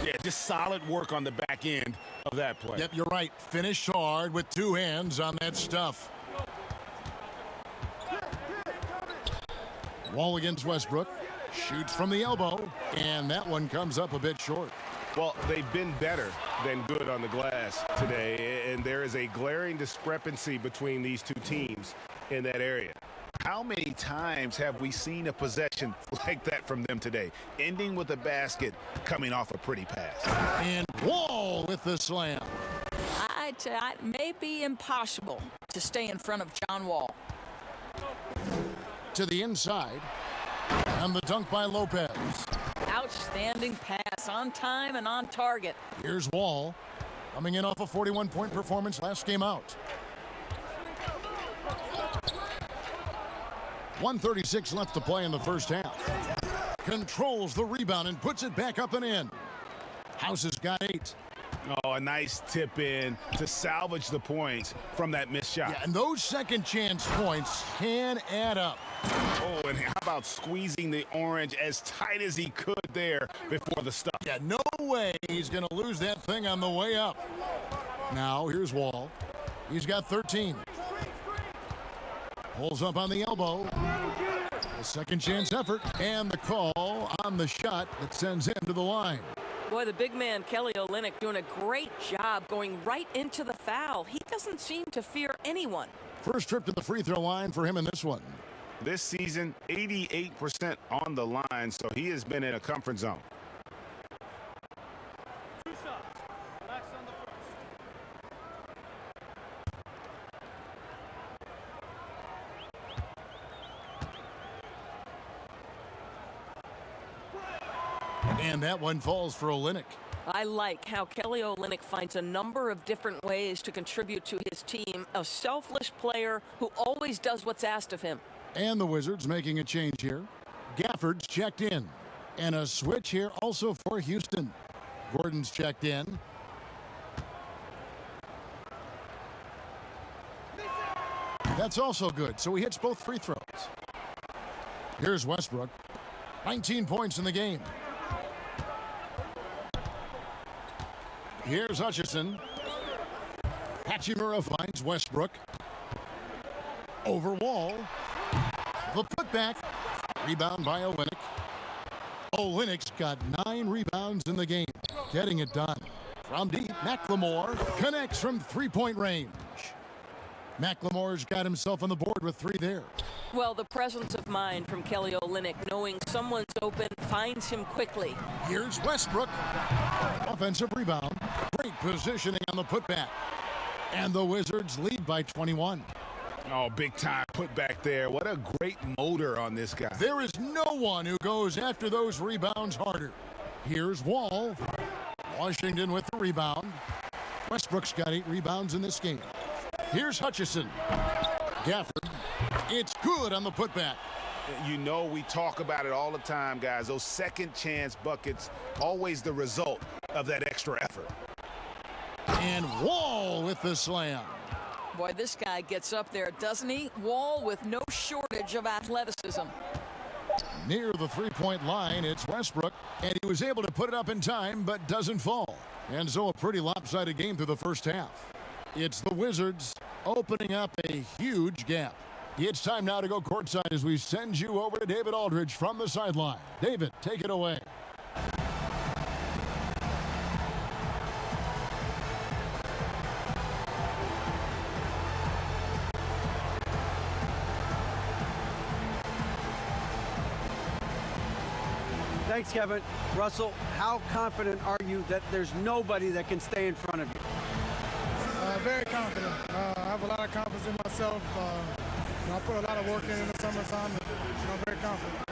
Yeah, just solid work on the back end of that play. Yep, you're right. Finished hard with 2 hands on that stuff. Wall against Westbrook. Shoots from the elbow, and that one comes up a bit short. Well, they've been better than good on the glass today, and there is a glaring discrepancy between these 2 teams in that area. How many times have we seen a possession like that from them today, ending with a basket coming off a pretty pass? And Wall with the slam. It may be impossible to stay in front of John Wall. to the inside. And the dunk by Lopez. Outstanding pass, on time and on target. Here's Wall, coming in off a 41-point performance last game out. 1:36 left to play in the first half. Controls the rebound and puts it back up and in. House has got 8. Oh, a nice tip in to salvage the points from that missed shot. Yeah, and those second chance points can add up. Oh, and how about squeezing the orange as tight as he could there before the stop? Yeah, no way he's going to lose that thing on the way up. Now, here's Wall. He's got 13. Pulls up on the elbow. A second chance effort, and the call on the shot that sends him to the line. Boy, the big man, Kelly Olynyk, doing a great job going right into the foul. He doesn't seem to fear anyone. First trip to the free throw line for him in this one. This season, 88% on the line, so he has been in a comfort zone. And that one falls for Olynyk. I like how Kelly Olynyk finds a number of different ways to contribute to his team. A selfless player who always does what's asked of him. And the Wizards making a change here. Gafford's checked in. And a switch here also for Houston. Gordon's checked in. That's also good, so he hits both free throws. Here's Westbrook. 19 points in the game. Here's Hutchison. Hachimura finds Westbrook. Over Wall. The putback. Rebound by Olynyk. Olynyk's got 9 rebounds in the game. Getting it done. From deep, McLemore connects from three-point range. McLemore's got himself on the board with 3 there. Well, the presence of mind from Kelly Olynyk, knowing someone's open, finds him quickly. Here's Westbrook. Offensive rebound. Great positioning on the putback. And the Wizards lead by 21. Oh, big time put back there. What a great motor on this guy. There is no one who goes after those rebounds harder. Here's Wall. Washington with the rebound. Westbrook's got 8 rebounds in this game. Here's Hutchison. Gafford. It's good on the putback. You know, we talk about it all the time, guys. Those second chance buckets, always the result of that extra effort. And Wall with the slam. Boy, this guy gets up there, doesn't he? Wall with no shortage of athleticism. Near the three-point line, it's Westbrook, and he was able to put it up in time, but doesn't fall. And so a pretty lopsided game through the first half. It's the Wizards opening up a huge gap. It's time now to go courtside as we send you over to David Aldridge from the sideline. David, take it away. Thanks, Kevin. Russell, how confident are you that there's nobody that can stay in front of you? Very confident. I have a lot of confidence in myself. I put a lot of work in the summertime, and I'm very confident.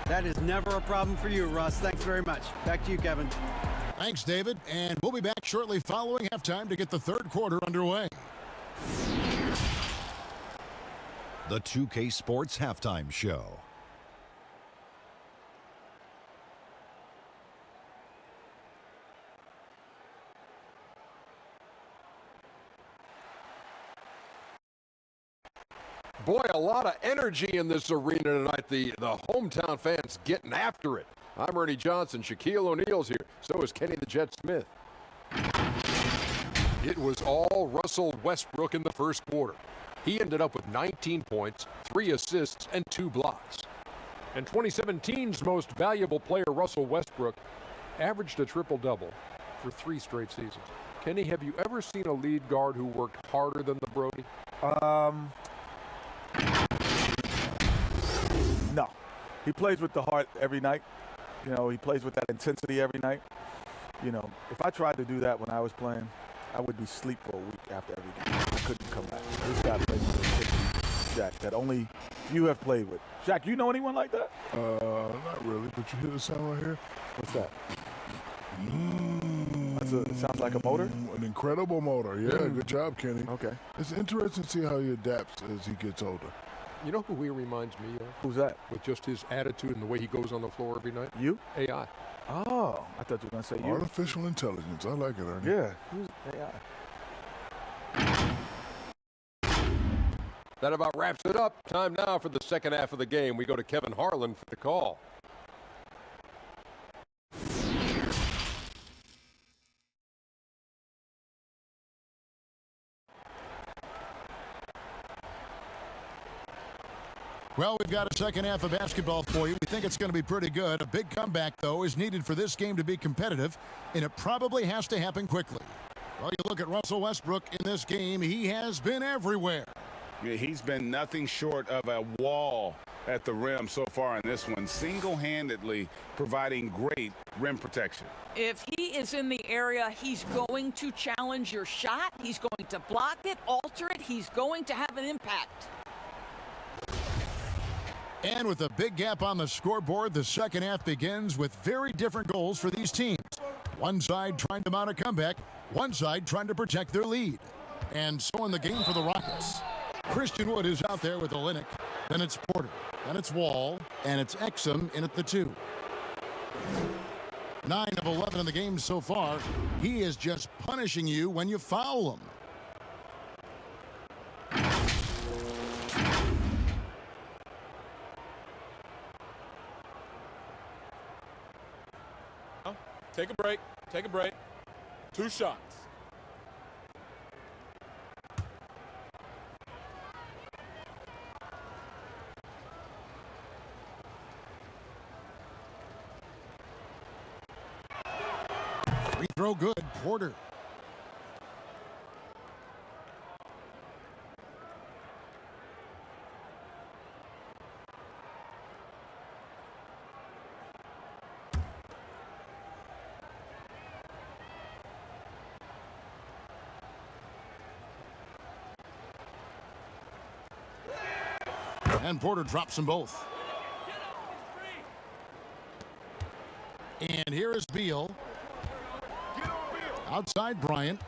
That is never a problem for you, Russ. Thanks very much. Back to you, Kevin. Thanks, David. And we'll be back shortly following halftime to get the third quarter underway. The 2K Sports Halftime Show. Boy, a lot of energy in this arena tonight. The hometown fans getting after it. I'm Ernie Johnson. Shaquille O'Neal's here. So is Kenny the Jet Smith. It was all Russell Westbrook in the first quarter. He ended up with 19 points, 3 assists, and 2 blocks. And 2017's most valuable player, Russell Westbrook, averaged a triple-double for 3 straight seasons. Kenny, have you ever seen a lead guard who worked harder than the Brody? No. He plays with the heart every night. You know, he plays with that intensity every night. You know, if I tried to do that when I was playing, I would be asleep for a week after every game. I couldn't come back. This guy plays with intensity, Jack, that only you have played with. Shaq, you know anyone like that? Not really, but you hear the sound right here? What's that? It sounds like a motor? An incredible motor. Yeah, good job, Kenny. Okay. It's interesting to see how he adapts as he gets older. You know who he reminds me of? Who's that? With just his attitude and the way he goes on the floor every night? You? AI. Oh, I thought you were going to say you. Artificial intelligence. I like it, Ernie. Yeah, who's AI? That about wraps it up. Time now for the second half of the game. We go to Kevin Harlan for the call. Well, we've got a second half of basketball for you. We think it's going to be pretty good. A big comeback, though, is needed for this game to be competitive, and it probably has to happen quickly. Well, you look at Russell Westbrook in this game, he has been everywhere. Yeah, he's been nothing short of a wall at the rim so far in this one, single-handedly providing great rim protection. If he is in the area, he's going to challenge your shot. He's going to block it, alter it. He's going to have an impact. And with a big gap on the scoreboard, the second half begins with very different goals for these teams. One side trying to mount a comeback, one side trying to protect their lead. And so in the game for the Rockets, Christian Wood is out there with Olynyk. Then it's Porter. Then it's Wall. And it's Exum in at the 2. 9 of 11 in the game so far. He is just punishing you when you foul him. Take a break. Take a break. 2 shots. Free throw good. Porter. And Porter drops them both. And here is Beal. Outside Bryant.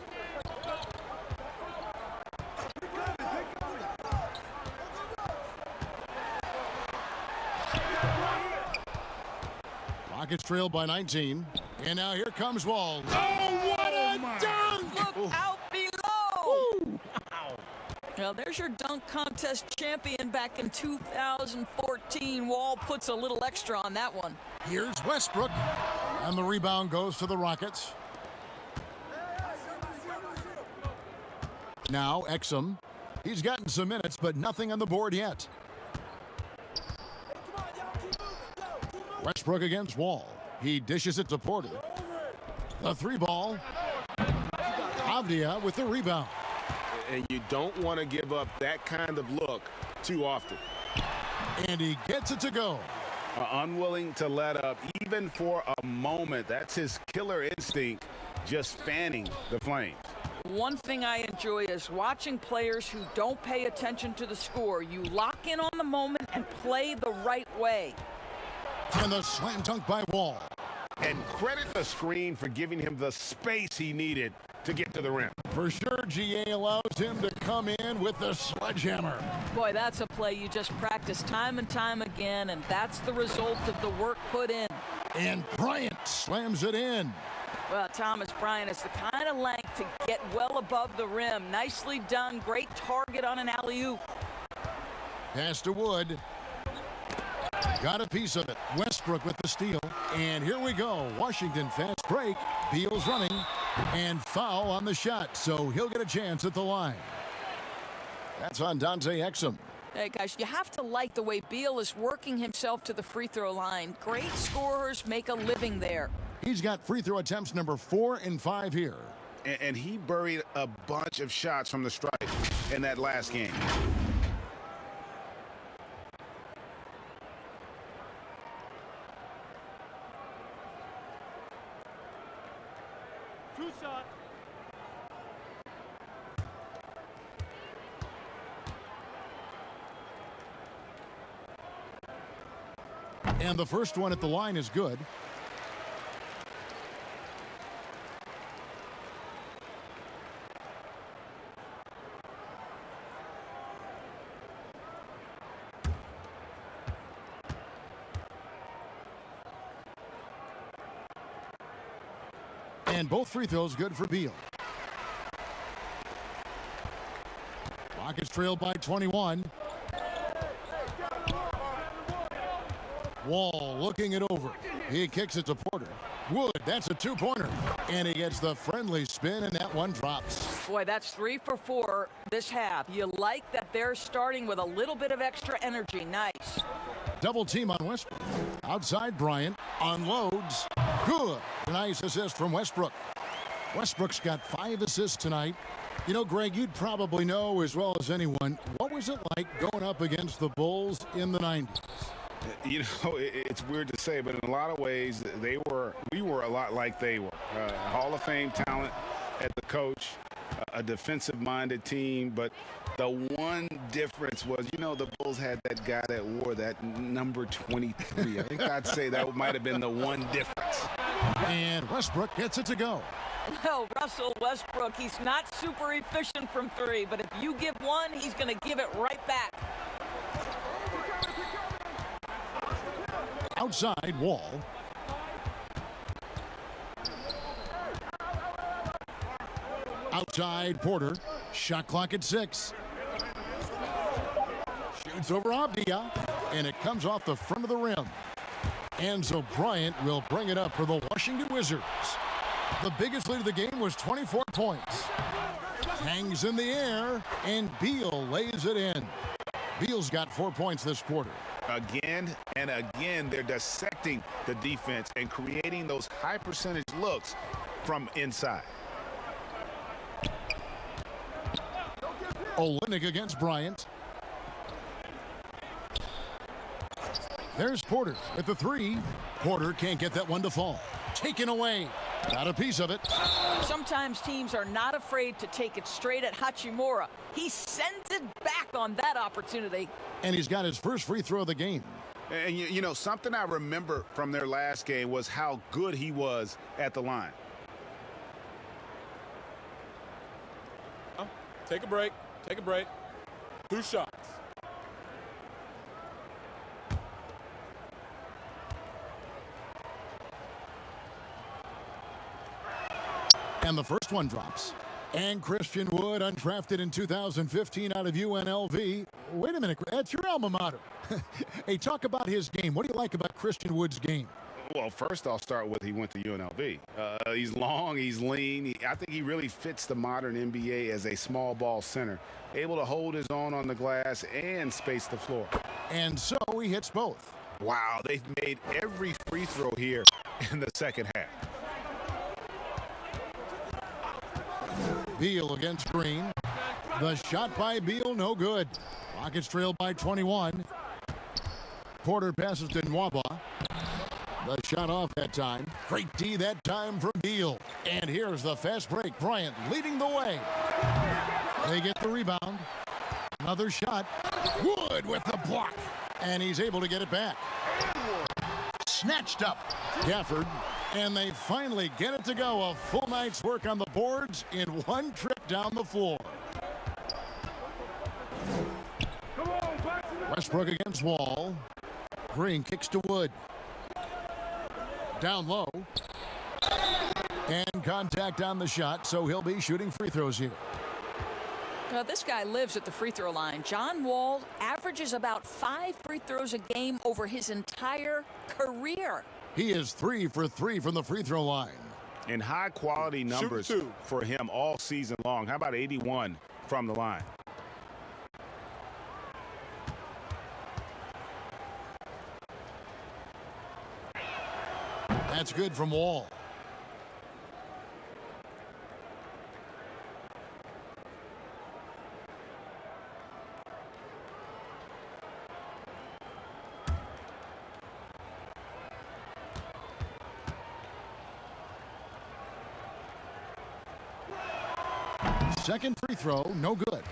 Rockets trail by 19. And now here comes Wall. Oh, what a dunk! Look out below! Wow. Well, there's your dunk contest champion back in 2014. Wall puts a little extra on that one. Here's Westbrook. And the rebound goes to the Rockets. Now Exum. He's gotten some minutes, but nothing on the board yet. Westbrook against Wall. He dishes it to Porter. The 3 ball. Avdia with the rebound. And you don't want to give up that kind of look too often. And he gets it to go. Unwilling to let up even for a moment. That's his killer instinct, just fanning the flames. One thing I enjoy is watching players who don't pay attention to the score. You lock in on the moment and play the right way. And the slam dunk by Wall. And credit the screen for giving him the space he needed to get to the rim. For sure, GA allows him to come in with the sledgehammer. Boy, that's a play you just practice time and time again, and that's the result of the work put in. And Bryant slams it in. Well, Thomas Bryant is the kind of length to get well above the rim. Nicely done. Great target on an alley-oop. Pass to Wood. Got a piece of it. Westbrook with the steal. And here we go. Washington fast break. Beal's running. And foul on the shot. So he'll get a chance at the line. That's on Dante Exum. Hey, guys, you have to like the way Beal is working himself to the free throw line. Great scorers make a living there. He's got free throw attempts number 4 and 5 here. And he buried a bunch of shots from the stripe in that last game. And the first one at the line is good. And both free throws good for Beal. Rockets trailed by 21. Wall looking it over. He kicks it to Porter. Wood, that's a two-pointer. And he gets the friendly spin, and that one drops. Boy, that's 3 for 4 this half. You like that they're starting with a little bit of extra energy. Nice. Double team on Westbrook. Outside Bryant. Unloads. Good. Nice assist from Westbrook. Westbrook's got 5 assists tonight. You know, Greg, you'd probably know as well as anyone, what was it like going up against the Bulls in the 90s? You know, it's weird to say, but in a lot of ways, we were a lot like they were. Hall of Fame talent at the coach, a defensive-minded team, but the one difference was, you know, the Bulls had that guy that wore that number 23. I think I'd say that might have been the one difference. And Westbrook gets it to go. Well, Russell Westbrook, he's not super efficient from 3, but if you give one, he's going to give it right back. Outside Wall. Outside Porter. Shot clock at 6. Shoots over Abdia, and it comes off the front of the rim. Enzo Bryant will bring it up for the Washington Wizards. The biggest lead of the game was 24 points. Hangs in the air, and Beal lays it in. Beal's got 4 points this quarter. Again and again, they're dissecting the defense and creating those high percentage looks from inside. Olynyk against Bryant. There's Porter at the 3. Porter can't get that one to fall. Taken away. Got a piece of it. Sometimes teams are not afraid to take it straight at Hachimura. He sends it back on that opportunity. And he's got his first free throw of the game. And, you know, something I remember from their last game was how good he was at the line. Take a break. Take a break. 2 shots. And the first one drops. And Christian Wood, undrafted in 2015 out of UNLV. Wait a minute, that's your alma mater. Hey, talk about his game. What do you like about Christian Wood's game? Well, first I'll start with he went to UNLV. He's long, he's lean. I think he really fits the modern NBA as a small ball center, able to hold his own on the glass and space the floor. And so he hits both. Wow, they've made every free throw here in the second half. Beal against Green. The shot by Beal, no good. Rockets trail by 21. Porter passes to Nwaba. The shot off that time. Great D that time from Beal. And here's the fast break. Bryant leading the way. They get the rebound. Another shot. Wood with the block. And he's able to get it back. Snatched up. Gafford. And they finally get it to go. A full night's work on the boards in one trip down the floor. Westbrook against Wall. Green kicks to Wood. Down low. And contact on the shot, so he'll be shooting free throws here. This guy lives at the free throw line. John Wall averages about 5 free throws a game over his entire career. He is 3 for 3 from the free throw line. And high quality numbers for him all season long. How about 81 from the line? That's good from Wall. Second free throw, no good.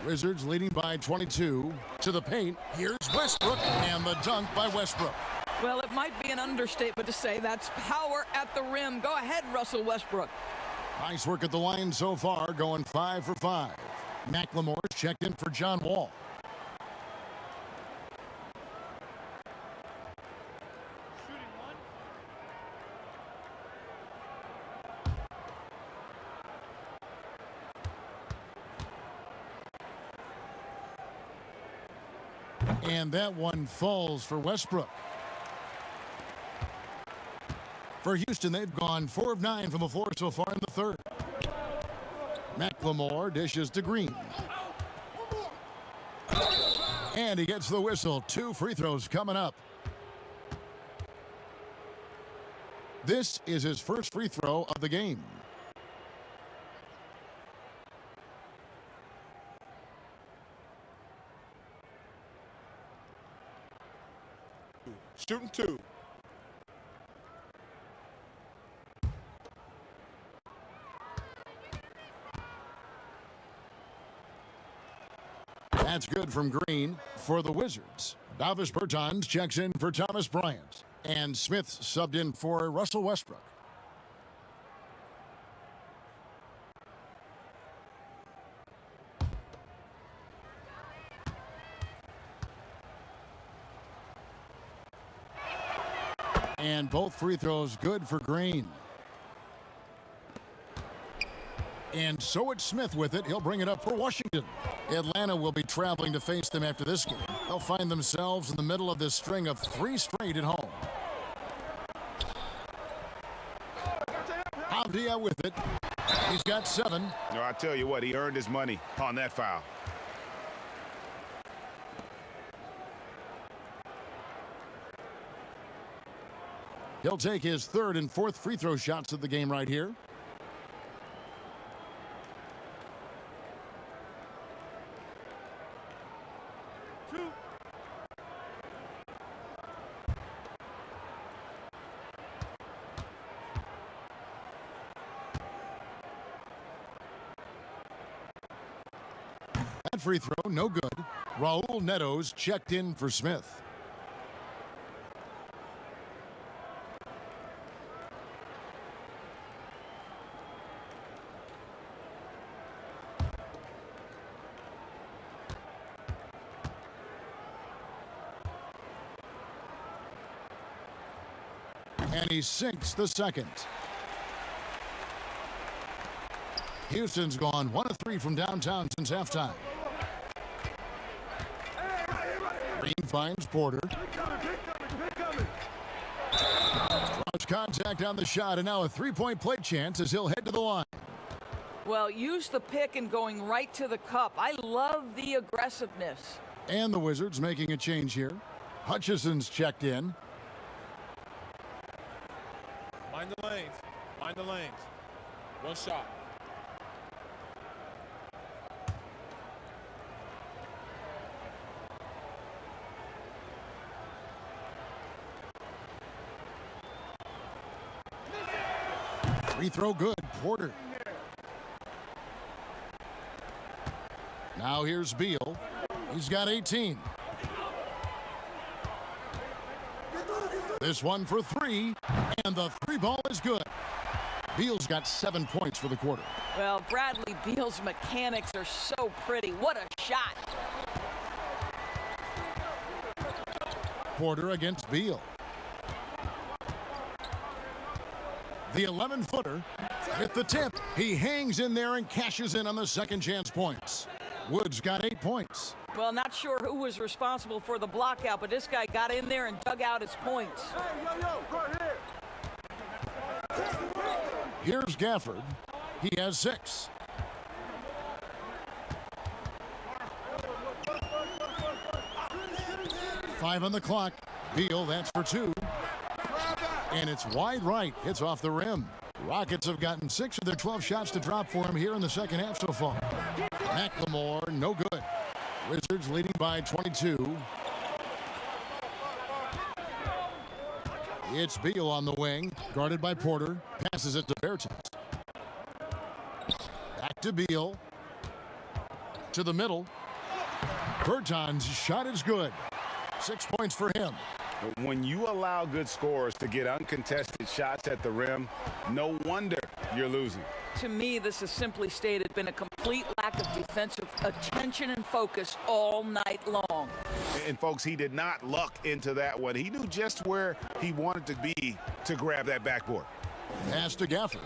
Wizards leading by 22. To the paint, here's Westbrook, and the dunk by Westbrook. Well, it might be an understatement to say that's power at the rim. Go ahead, Russell Westbrook. Nice work at the line so far, going 5 for 5. McLemore's checked in for John Wall. And that one falls for Westbrook. For Houston, they've gone 4 of 9 from the floor so far in the third. McLemore dishes to Green. And he gets the whistle. 2 free throws coming up. This is his first free throw of the game. Shooting 2. That's good from Green for the Wizards. Davis Bertans checks in for Thomas Bryant. And Smith subbed in for Russell Westbrook. And both free throws good for Green. And so it's Smith with it. He'll bring it up for Washington. Atlanta will be traveling to face them after this game. They'll find themselves in the middle of this string of 3 straight at home. Avdia with it. He's got 7. No, I tell you what, he earned his money on that foul. He'll take his 3rd and 4th free throw shots of the game right here. That free throw, no good. Raul Neto's checked in for Smith. And he sinks the second. Houston's gone 1 of 3 from downtown since halftime. Green finds Porter. Draws contact on the shot, and now a 3-point play chance as he'll head to the line. Well, use the pick and going right to the cup. I love the aggressiveness. And the Wizards making a change here. Hutchison's checked in. Mind the lanes. Mind the lanes. 1 shot. Free throw good. Porter. Now here's Beal. He's got 18. This one for 3, and the 3 ball is good. Beal's got 7 points for the quarter. Well, Bradley Beal's mechanics are so pretty. What a shot. Porter against Beal. The 11-footer with the tip. He hangs in there and cashes in on the second chance points. Woods got 8 points. Well, not sure who was responsible for the block out, but this guy got in there and dug out his points. Here's Gafford. He has 6. Five on the clock. Beal, that's for 2. And it's wide right. Hits off the rim. Rockets have gotten 6 of their 12 shots to drop for him here in the second half so far. McLemore, no good. Wizards leading by 22. It's Beal on the wing, guarded by Porter. Passes it to Bertans. Back to Beal. To the middle. Berton's shot is good. 6 points for him. When you allow good scorers to get uncontested shots at the rim, no wonder you're losing. To me, this has simply stated been a complete lack of defensive attention and focus all night long. And folks, he did not luck into that one. He knew just where he wanted to be to grab that backboard. Pass to Gafford.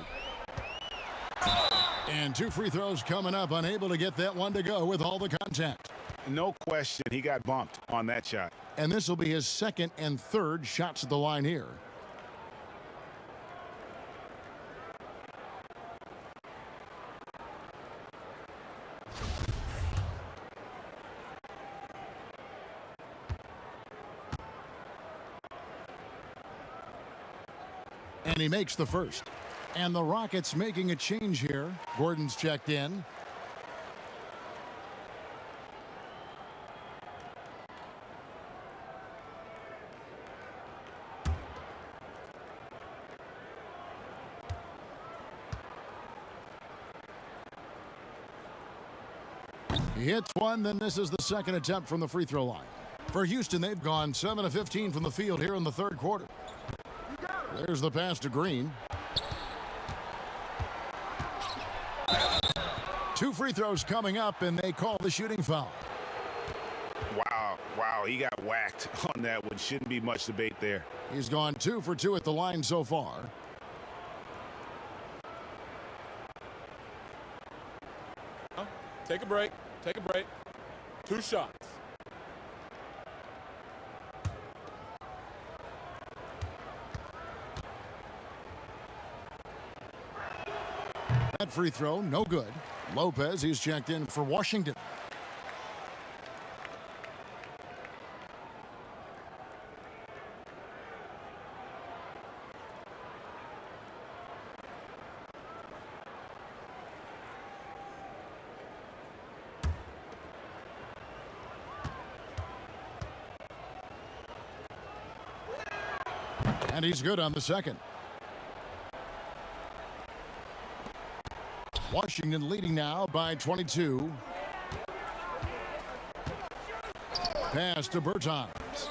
And 2 free throws coming up, unable to get that one to go with all the contact. No question, he got bumped on that shot. And this will be his second and third shots at the line here. And he makes the first. And the Rockets making a change here. Gordon's checked in. He hits one, then this is the second attempt from the free throw line. For Houston, they've gone 7 of 15 from the field here in the third quarter. There's the pass to Green. 2 free throws coming up, and they call the shooting foul. Wow, he got whacked on that one. Shouldn't be much debate there. He's gone 2 for 2 at the line so far. Take a break. Take a break. 2 shots. That free throw, no good. Lopez, he's checked in for Washington. And he's good on the second. Washington leading now by 22. Pass to Bertans.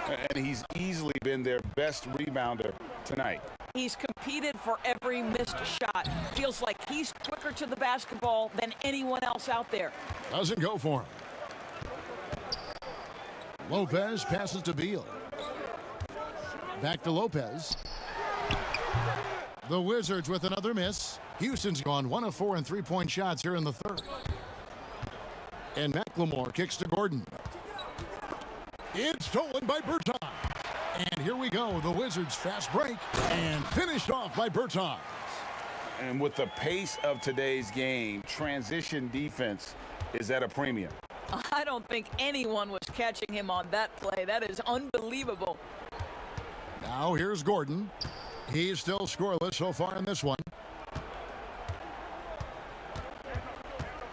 And he's easily been their best rebounder tonight. He's competed for every missed shot. Feels like he's quicker to the basketball than anyone else out there. Doesn't go for him. Lopez passes to Beal. Back to Lopez. The Wizards with another miss. Houston's gone 1 of 4 in three-point shots here in the third. And McLemore kicks to Gordon. It's stolen by Bertans. And here we go, the Wizards fast break and finished off by Bertans. And with the pace of today's game, transition defense is at a premium. I don't think anyone was catching him on that play. That is unbelievable. Now here's Gordon. He's still scoreless so far in this one.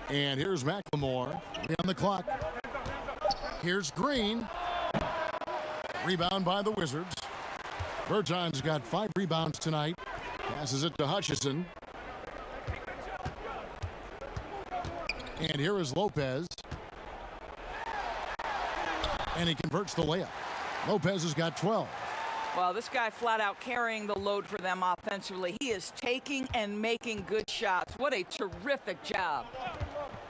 And here's McLemore on the clock. Here's Green. Rebound by the Wizards. Bertans got 5 rebounds tonight. Passes it to Hutchison. And here is Lopez. And he converts the layup. Lopez has got 12. Well, this guy flat out carrying the load for them offensively. He is taking and making good shots. What a terrific job.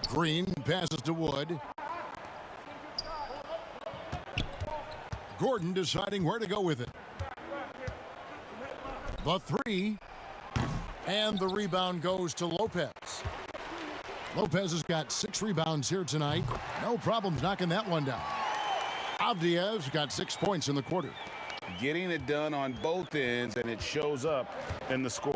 Green passes to Wood. Gordon deciding where to go with it. The 3. And the rebound goes to Lopez. Lopez has got 6 rebounds here tonight. No problems knocking that one down. Avdiev's got 6 points in the quarter. Getting it done on both ends, and it shows up in the score.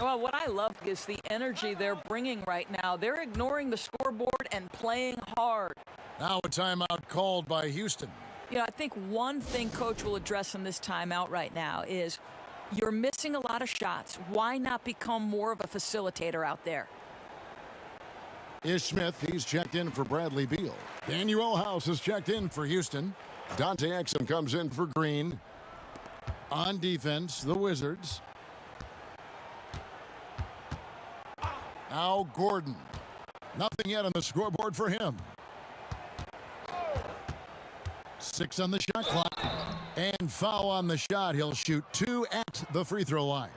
Well, what I love is the energy they're bringing right now. They're ignoring the scoreboard and playing hard. Now a timeout called by Houston. You know, I think one thing Coach will address in this timeout right now is you're missing a lot of shots. Why not become more of a facilitator out there? Ish Smith, he's checked in for Bradley Beal. Daniel House is checked in for Houston. Dante Exum comes in for Green. On defense, the Wizards. Now Gordon. Nothing yet on the scoreboard for him. 6 on the shot clock. And foul on the shot. He'll shoot 2 at the free throw line.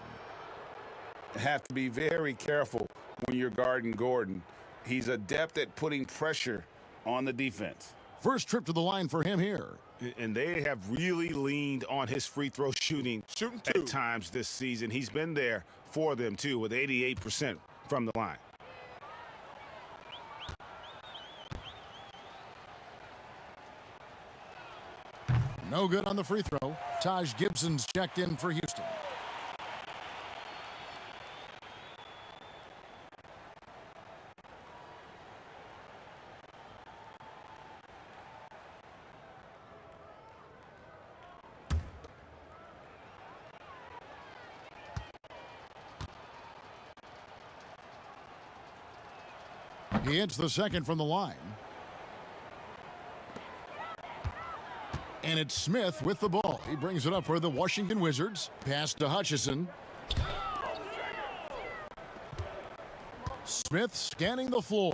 Have to be very careful when you're guarding Gordon. He's adept at putting pressure on the defense. First trip to the line for him here. And they have really leaned on his free throw shooting at times this season. He's been there for them, too, with 88% from the line. No good on the free throw. Taj Gibson's checked in for Houston. He hits the second from the line. And it's Smith with the ball. He brings it up for the Washington Wizards. Pass to Hutchison. Smith scanning the floor.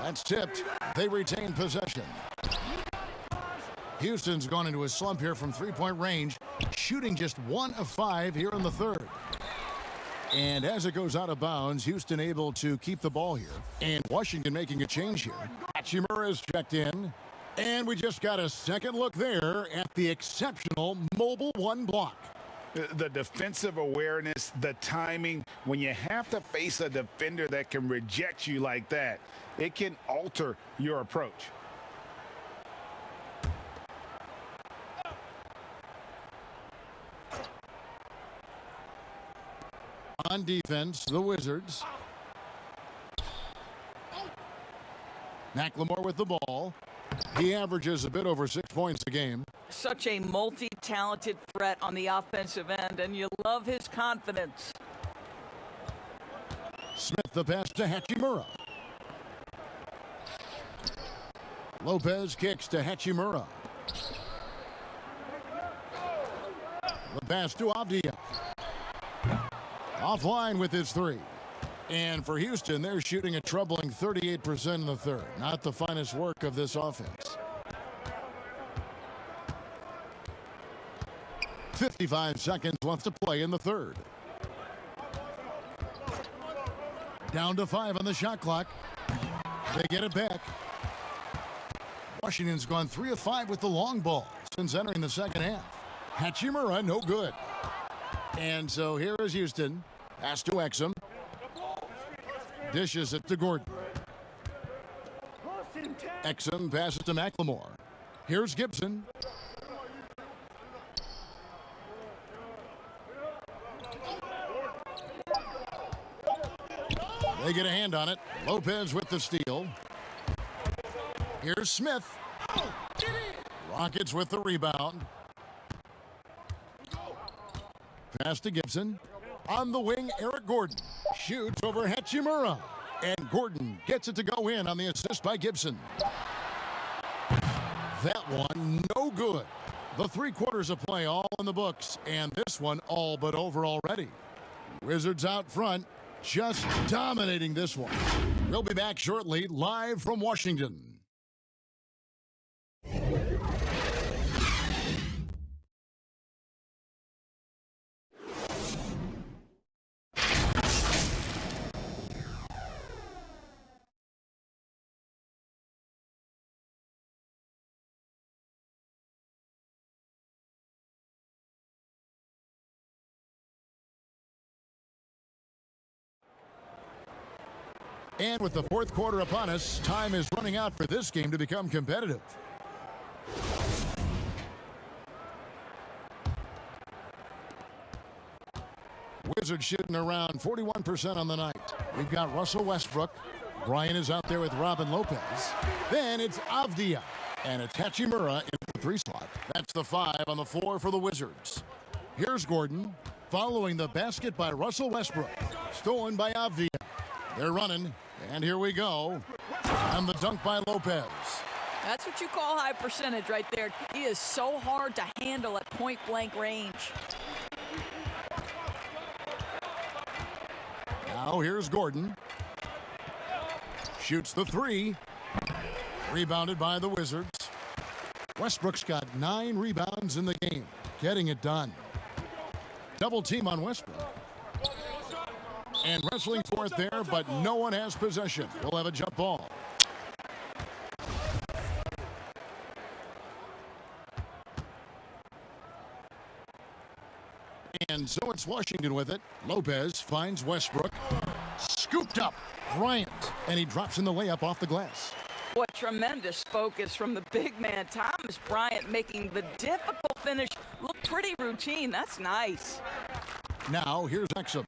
That's tipped. They retain possession. Houston's gone into a slump here from three-point range, shooting just 1 of 5 here in the third. And as it goes out of bounds, Houston able to keep the ball here. And Washington making a change here. Hachimura is checked in. And we just got a second look there at the exceptional mobile 1 block. The defensive awareness, the timing, when you have to face a defender that can reject you like that, it can alter your approach. On defense, the Wizards. McLemore with the ball. He averages a bit over 6 points a game. Such a multi-talented threat on the offensive end, and you love his confidence. Smith the pass to Hachimura. Lopez kicks to Hachimura. The pass to Avdia. Offline with his 3. And for Houston, they're shooting a troubling 38% in the third. Not the finest work of this offense. 55 seconds left to play in the third. Down to 5 on the shot clock. They get it back. Washington's gone 3 of 5 with the long ball since entering the second half. Hachimura, no good. And so here is Houston. Pass to Exum. Dishes it to Gordon. Exum passes to McLemore. Here's Gibson. They get a hand on it. Lopez with the steal. Here's Smith. Rockets with the rebound. Pass to Gibson. On the wing, Eric Gordon shoots over Hachimura. And Gordon gets it to go in on the assist by Gibson. That one, no good. The 3 quarters of play all in the books, and this one all but over already. Wizards out front, just dominating this one. We'll be back shortly, live from Washington. And with the 4th quarter upon us, time is running out for this game to become competitive. Wizards shooting around 41% on the night. We've got Russell Westbrook. Brian is out there with Robin Lopez. Then it's Avdia. And it's Hachimura in the 3 slot. That's the 5 on the floor for the Wizards. Here's Gordon following the basket by Russell Westbrook. Stolen by Avdia. They're running, and here we go. And the dunk by Lopez. That's what you call high percentage right there. He is so hard to handle at point-blank range. Now here's Gordon. Shoots the three. Rebounded by the Wizards. Westbrook's got 9 rebounds in the game. Getting it done. Double team on Westbrook. And wrestling for it there, but no one has possession. We'll have a jump ball. And so it's Washington with it. Lopez finds Westbrook. Scooped up. Bryant. And he drops in the layup off the glass. What tremendous focus from the big man, Thomas Bryant, making the difficult finish look pretty routine. That's nice. Now here's Exum.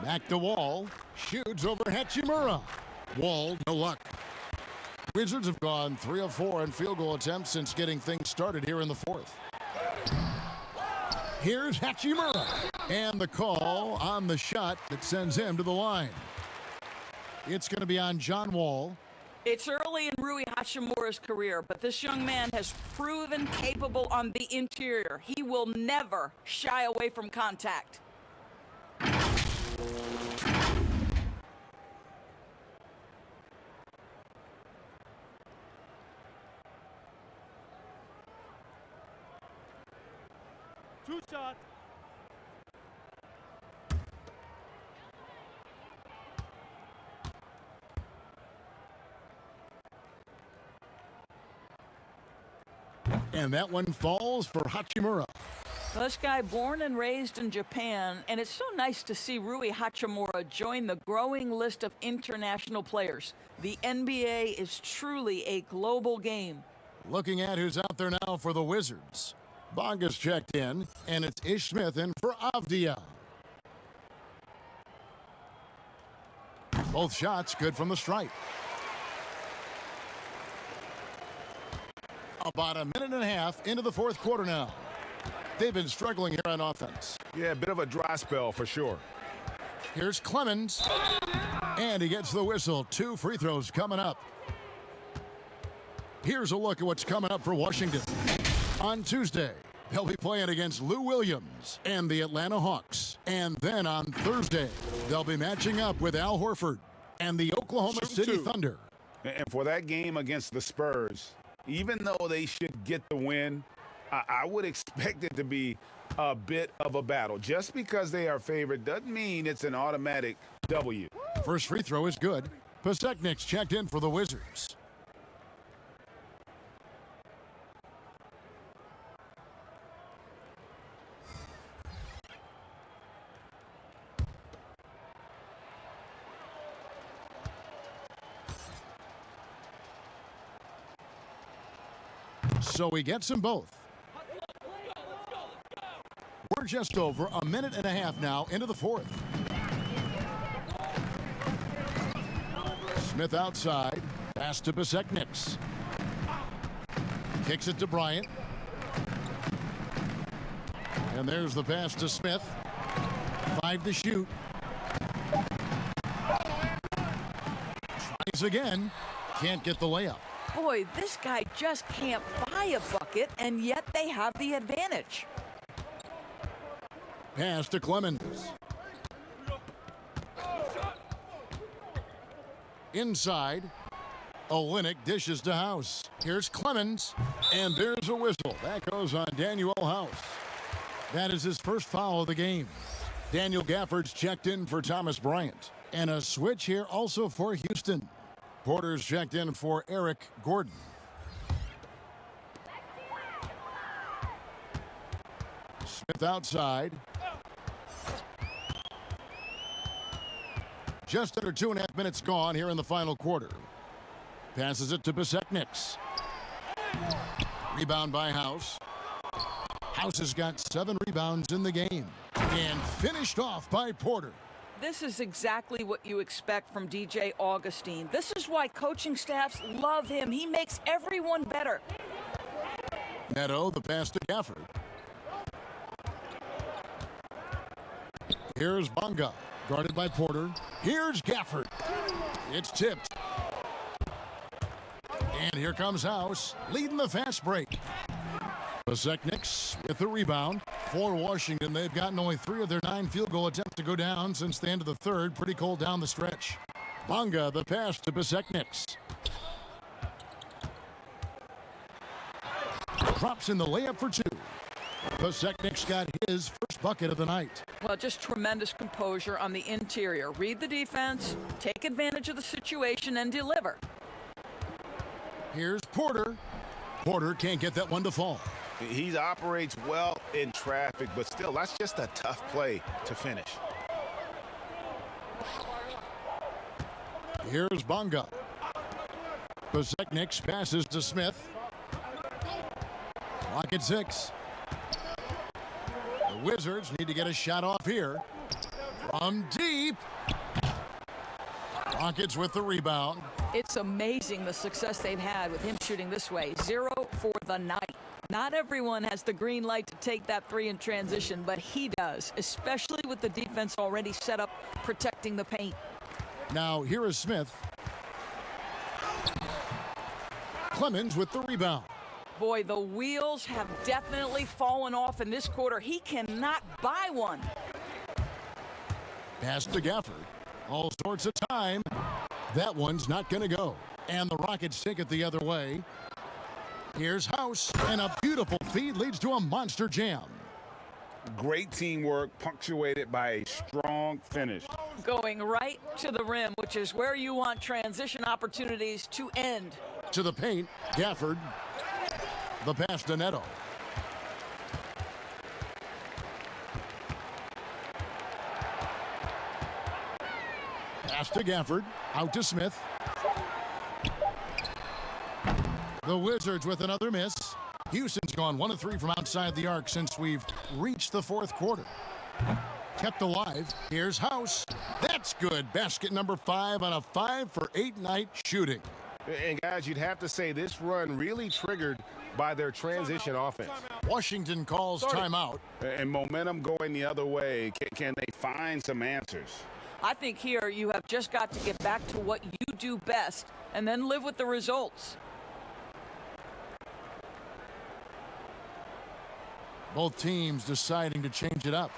Back to Wall. Shoots over Hachimura. Wall, no luck. Wizards have gone 3 of 4 in field goal attempts since getting things started here in the fourth. Here's Hachimura. And the call on the shot that sends him to the line. It's going to be on John Wall. It's early in Rui Hachimura's career, but this young man has proven capable on the interior. He will never shy away from contact. Two shot. And that one falls for Hachimura. This guy born and raised in Japan, and it's so nice to see Rui Hachimura join the growing list of international players. The NBA is truly a global game. Looking at who's out there now for the Wizards. Bonga's checked in, and it's Ish Smith in for Avdia. Both shots good from the stripe. About a minute and a half into the fourth quarter now. They've been struggling here on offense. Yeah, a bit of a dry spell for sure. Here's Clemens. And he gets the whistle. 2 free throws coming up. Here's a look at what's coming up for Washington. On Tuesday, they'll be playing against Lou Williams and the Atlanta Hawks. And then on Thursday, they'll be matching up with Al Horford and the Oklahoma City Thunder. And for that game against the Spurs, even though they should get the win, I would expect it to be a bit of a battle. Just because they are favored doesn't mean it's an automatic W. First free throw is good. Paseknik's checked in for the Wizards. So he gets them both. We're just over a minute and a half now into the fourth. Smith outside. Pass to Paseknik. Kicks it to Bryant. And there's the pass to Smith. 5 to shoot. Tries again. Can't get the layup. Boy, this guy just can't buy a bucket, and yet they have the advantage. Pass to Clemens. Inside. Olynyk dishes to House. Here's Clemens. And there's a whistle. That goes on Daniel House. That is his first foul of the game. Daniel Gafford's checked in for Thomas Bryant. And a switch here also for Houston. Porter's checked in for Eric Gordon. Smith outside. Just under 2.5 minutes gone here in the final quarter. Passes it to Paseknik. Rebound by House. House has got 7 rebounds in the game. And finished off by Porter. This is exactly what you expect from DJ Augustine. This is why coaching staffs love him. He makes everyone better. Neto, the pass to Gafford. Here's Bonga, guarded by Porter. Here's Gafford. It's tipped. And here comes House, leading the fast break. Paseknik with the rebound. For Washington, they've gotten only 3 of their 9 field goal attempts to go down since the end of the third. Pretty cold down the stretch. Bonga, the pass to Besekniks. Drops in the layup for 2. Besekniks got his first bucket of the night. Well, just tremendous composure on the interior. Read the defense, take advantage of the situation, and deliver. Here's Porter. Porter can't get that one to fall. He operates well in traffic, but still, that's just a tough play to finish. Here's Bonga. Besekniks passes to Smith. Clock at 6. The Wizards need to get a shot off here. From deep. Rockets with the rebound. It's amazing the success they've had with him shooting this way. 0 for the night. Not everyone has the green light to take that 3 in transition, but he does, especially with the defense already set up protecting the paint. Now here is Smith. Clemens with the rebound. Boy, the wheels have definitely fallen off in this quarter. He cannot buy one. Pass to Gafford. All sorts of time. That one's not going to go. And the Rockets take it the other way. Here's House, and a beautiful feed leads to a monster jam. Great teamwork, punctuated by a strong finish. Going right to the rim, which is where you want transition opportunities to end. To the paint, Gafford. The pass to Neto. Pass to Gafford. Out to Smith. The Wizards with another miss. Houston's gone 1 of 3 from outside the arc since we've reached the 4th quarter. Kept alive. Here's House. That's good. Basket number 5 on a 5 for 8 night shooting. And guys, you'd have to say this run really triggered by their transition offense. Washington calls timeout. And momentum going the other way. Can they find some answers? I think here you have just got to get back to what you do best and then live with the results. Both teams deciding to change it up.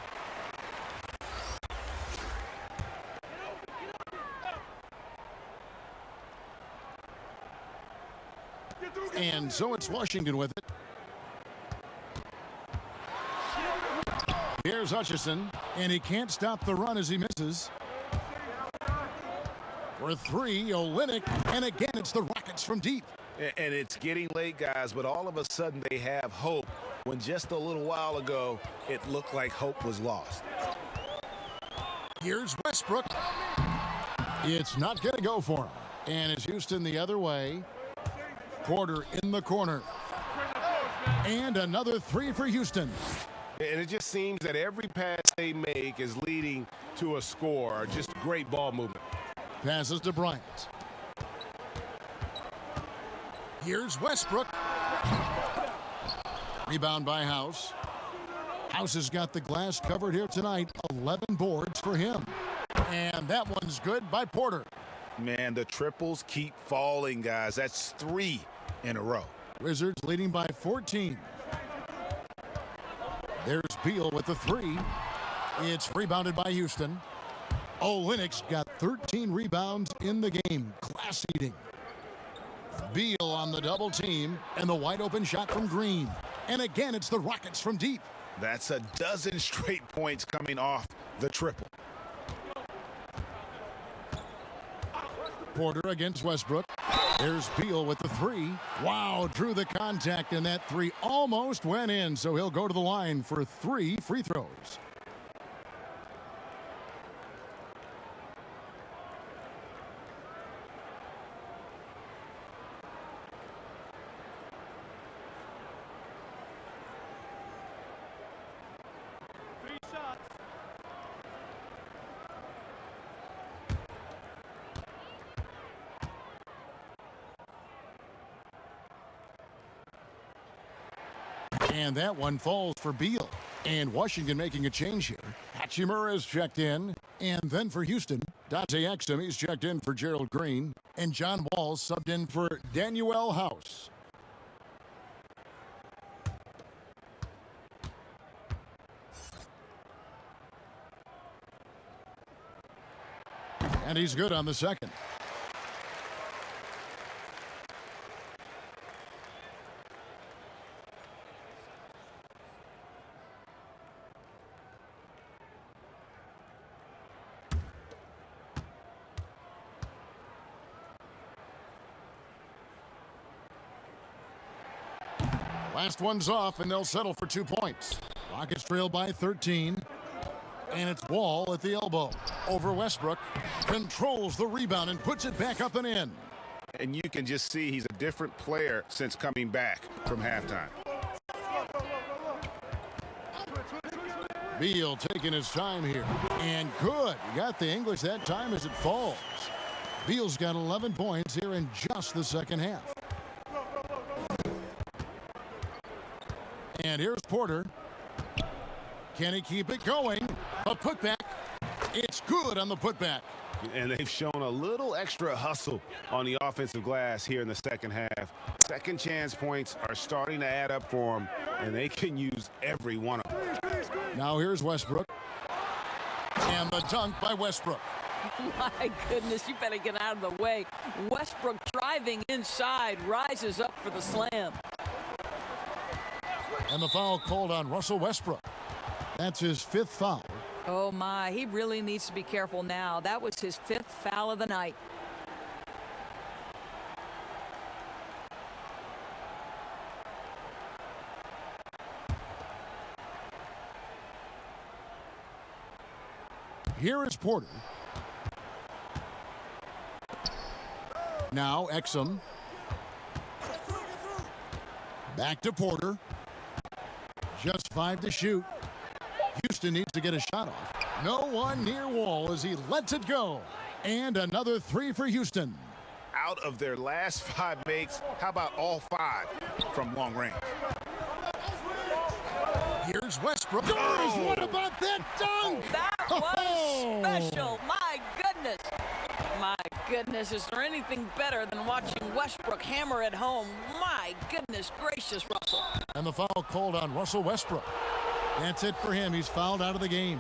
And so it's Washington with it. Here's Hutchison, and he can't stop the run as he misses. For 3, Olynyk, and again it's the Rockets from deep. And it's getting late, guys, but all of a sudden they have hope when just a little while ago it looked like hope was lost. Here's Westbrook. It's not going to go for him. And it's Houston the other way. Porter in the corner. And another 3 for Houston. And it just seems that every pass they make is leading to a score. Just great ball movement. Passes to Bryant. Here's Westbrook. Rebound by House. House has got the glass covered here tonight. 11 boards for him. And that one's good by Porter. Man, the triples keep falling, guys. That's 3 in a row. Wizards leading by 14. There's Beal with the 3. It's rebounded by Houston. Olynyk's got 13 rebounds in the game. Class eating. Beal on the double team, and the wide open shot from Green. And again, it's the Rockets from deep. That's a dozen straight points coming off the triple. Porter against Westbrook. There's Beal with the 3. Wow, drew the contact, and that 3 almost went in, so he'll go to the line for 3 free throws. And that one falls for Beal. And Washington making a change here. Hachimura is checked in. And then for Houston, Dante Exum is checked in for Gerald Green. And John Wall subbed in for Danuel House. And he's good on the second. Last one's off, and they'll settle for 2 points. Rockets trail by 13. And it's Wall at the elbow. Over Westbrook. Controls the rebound and puts it back up and in. And you can just see he's a different player since coming back from halftime. Beal taking his time here. And good. He got the English that time as it falls. Beal's got 11 points here in just the second half. And here's Porter. Can he keep it going? A putback. It's good on the putback. And they've shown a little extra hustle on the offensive glass here in the second half. Second chance points are starting to add up for them, and they can use every one of them. Now here's Westbrook. And the dunk by Westbrook. My goodness, you better get out of the way. Westbrook driving inside, rises up for the slam. And the foul called on Russell Westbrook. That's his 5th foul. Oh, my. He really needs to be careful now. That was his 5th foul of the night. Here is Porter. Now Exum. Back to Porter. Just 5 to shoot. Houston needs to get a shot off. No one near Wall as he lets it go. And another 3 for Houston. Out of their last 5 makes, how about all 5 from long range? Here's Westbrook. Oh, what about that dunk? That was special. My goodness. My goodness. Is there anything better than watching Westbrook hammer it home? My goodness gracious, Russell. And the foul called on Russell Westbrook. That's it for him. He's fouled out of the game.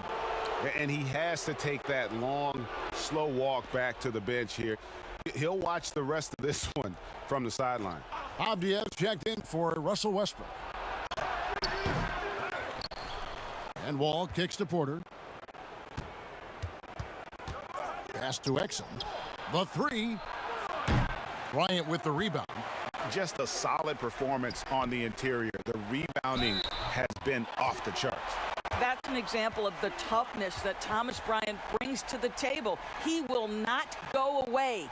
And he has to take that long, slow walk back to the bench here. He'll watch the rest of this one from the sideline. Abdias checked in for Russell Westbrook. And Wall kicks to Porter. Pass to Exum. The 3. Bryant with the rebound. Just a solid performance on the interior. The rebounding has been off the charts. That's an example of the toughness that Thomas Bryant brings to the table. He will not go away.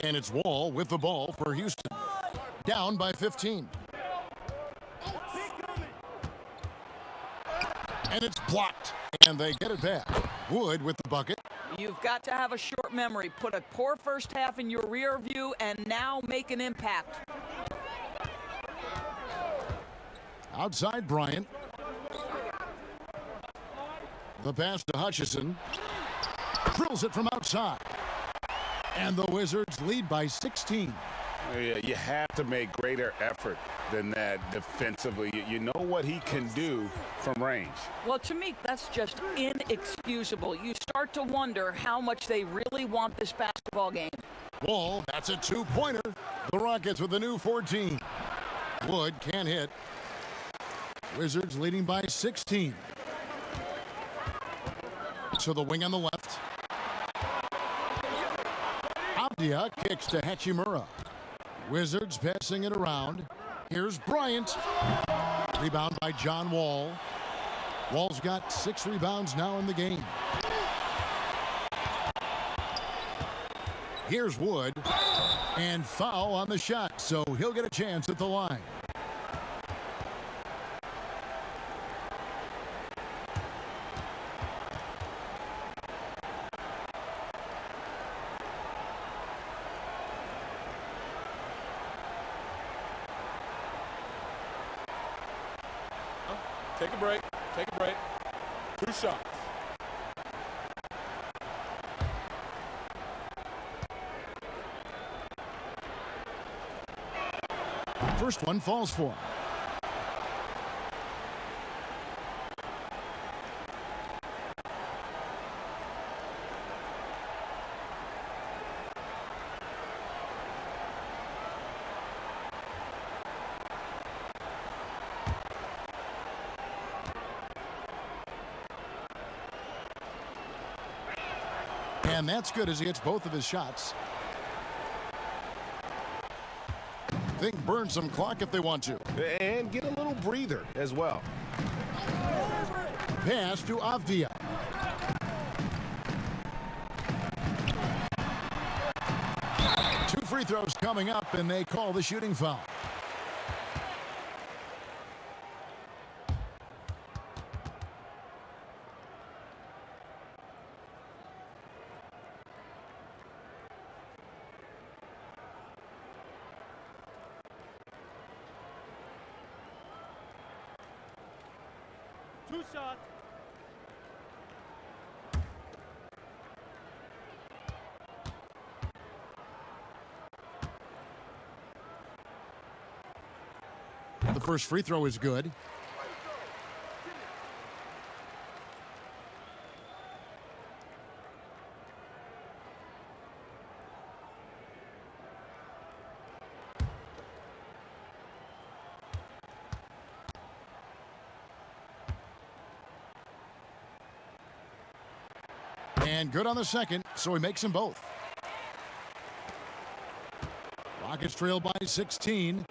And it's Wall with the ball for Houston. Down by 15. And it's blocked. And they get it back. Wood with the bucket. You've got to have a short memory. Put a poor first half in your rear view and now make an impact. Outside Bryant. The pass to Hutchison. Drills it from outside. And the Wizards lead by 16. You have to make greater effort than that defensively. You know what he can do from range. Well, to me, that's just inexcusable. You start to wonder how much they really want this basketball game. Wall, that's a 2-pointer. The Rockets with a new 14. Wood can't hit. Wizards leading by 16. To the wing on the left. Abdia kicks to Hachimura. Wizards passing it around. Here's Bryant. Rebound by John Wall. Wall's got 6 rebounds now in the game. Here's Wood. And foul on the shot, so he'll get a chance at the line. Take a break. Take a break. 2 shots. First one falls for him. And that's good as he hits both of his shots. Think burn some clock if they want to. And get a little breather as well. Pass to Avdia. Two free throws coming up, and they call the shooting foul. Shot. The first free throw is good. And good on the second, so he makes them both. Rockets trail by 16.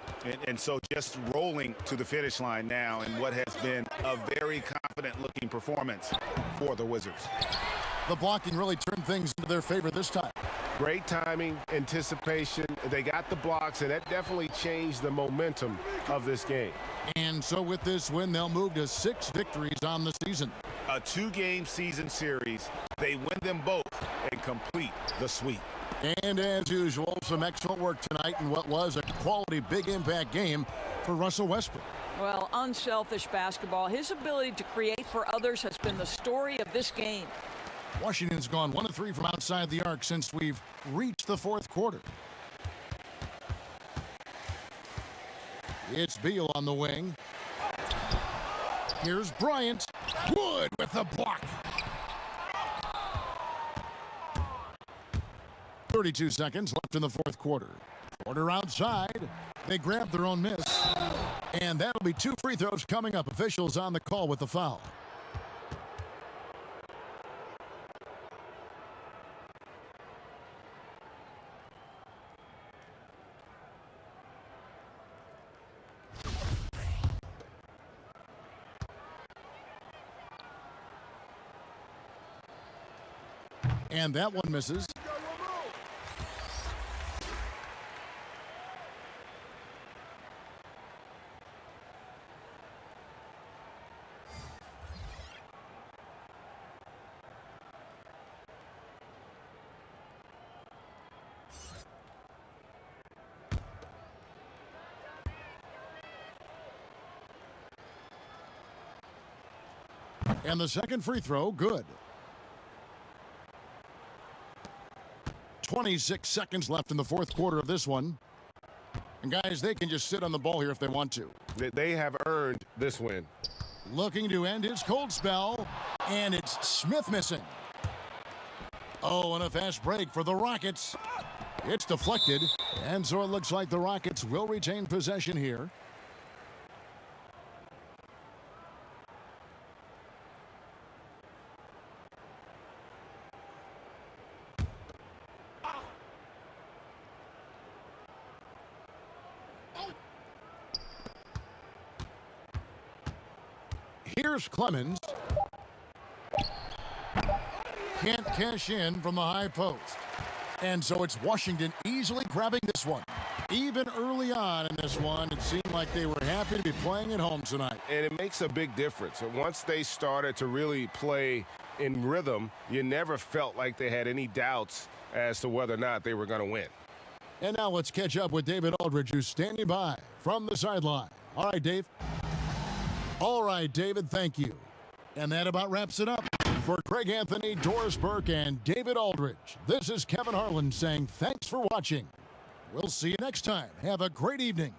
And so just rolling to the finish line now in what has been a very confident-looking performance for the Wizards. The blocking really turned things into their favor this time. Great timing, anticipation. They got the blocks, and that definitely changed the momentum of this game. And so with this win, they'll move to 6 victories on the season. A 2-game season series. They win them both and complete the sweep. And as usual, some excellent work tonight in what was a quality big impact game for Russell Westbrook. Well, unselfish basketball. His ability to create for others has been the story of this game. Washington's gone 1 of 3 from outside the arc since we've reached the fourth quarter. It's Beal on the wing. Here's Bryant. Wood with the block. 32 seconds left in the fourth quarter. Porter outside. They grab their own miss. And that'll be 2 free throws coming up. Officials on the call with the foul. And that one misses. And the second free throw, good. 26 seconds left in the fourth quarter of this one. And guys, they can just sit on the ball here if they want to. They have earned this win. Looking to end his cold spell, and it's Smith missing. Oh, and a fast break for the Rockets. It's deflected, and so it looks like the Rockets will retain possession here. Here's Clemens. Can't cash in from the high post. And so it's Washington easily grabbing this one. Even early on in this one, it seemed like they were happy to be playing at home tonight. And it makes a big difference. Once they started to really play in rhythm, you never felt like they had any doubts as to whether or not they were going to win. And now let's catch up with David Aldridge, who's standing by from the sideline. All right, Dave. All right, David, thank you. And that about wraps it up. For Craig Anthony, Doris Burke, and David Aldridge, this is Kevin Harlan saying thanks for watching. We'll see you next time. Have a great evening.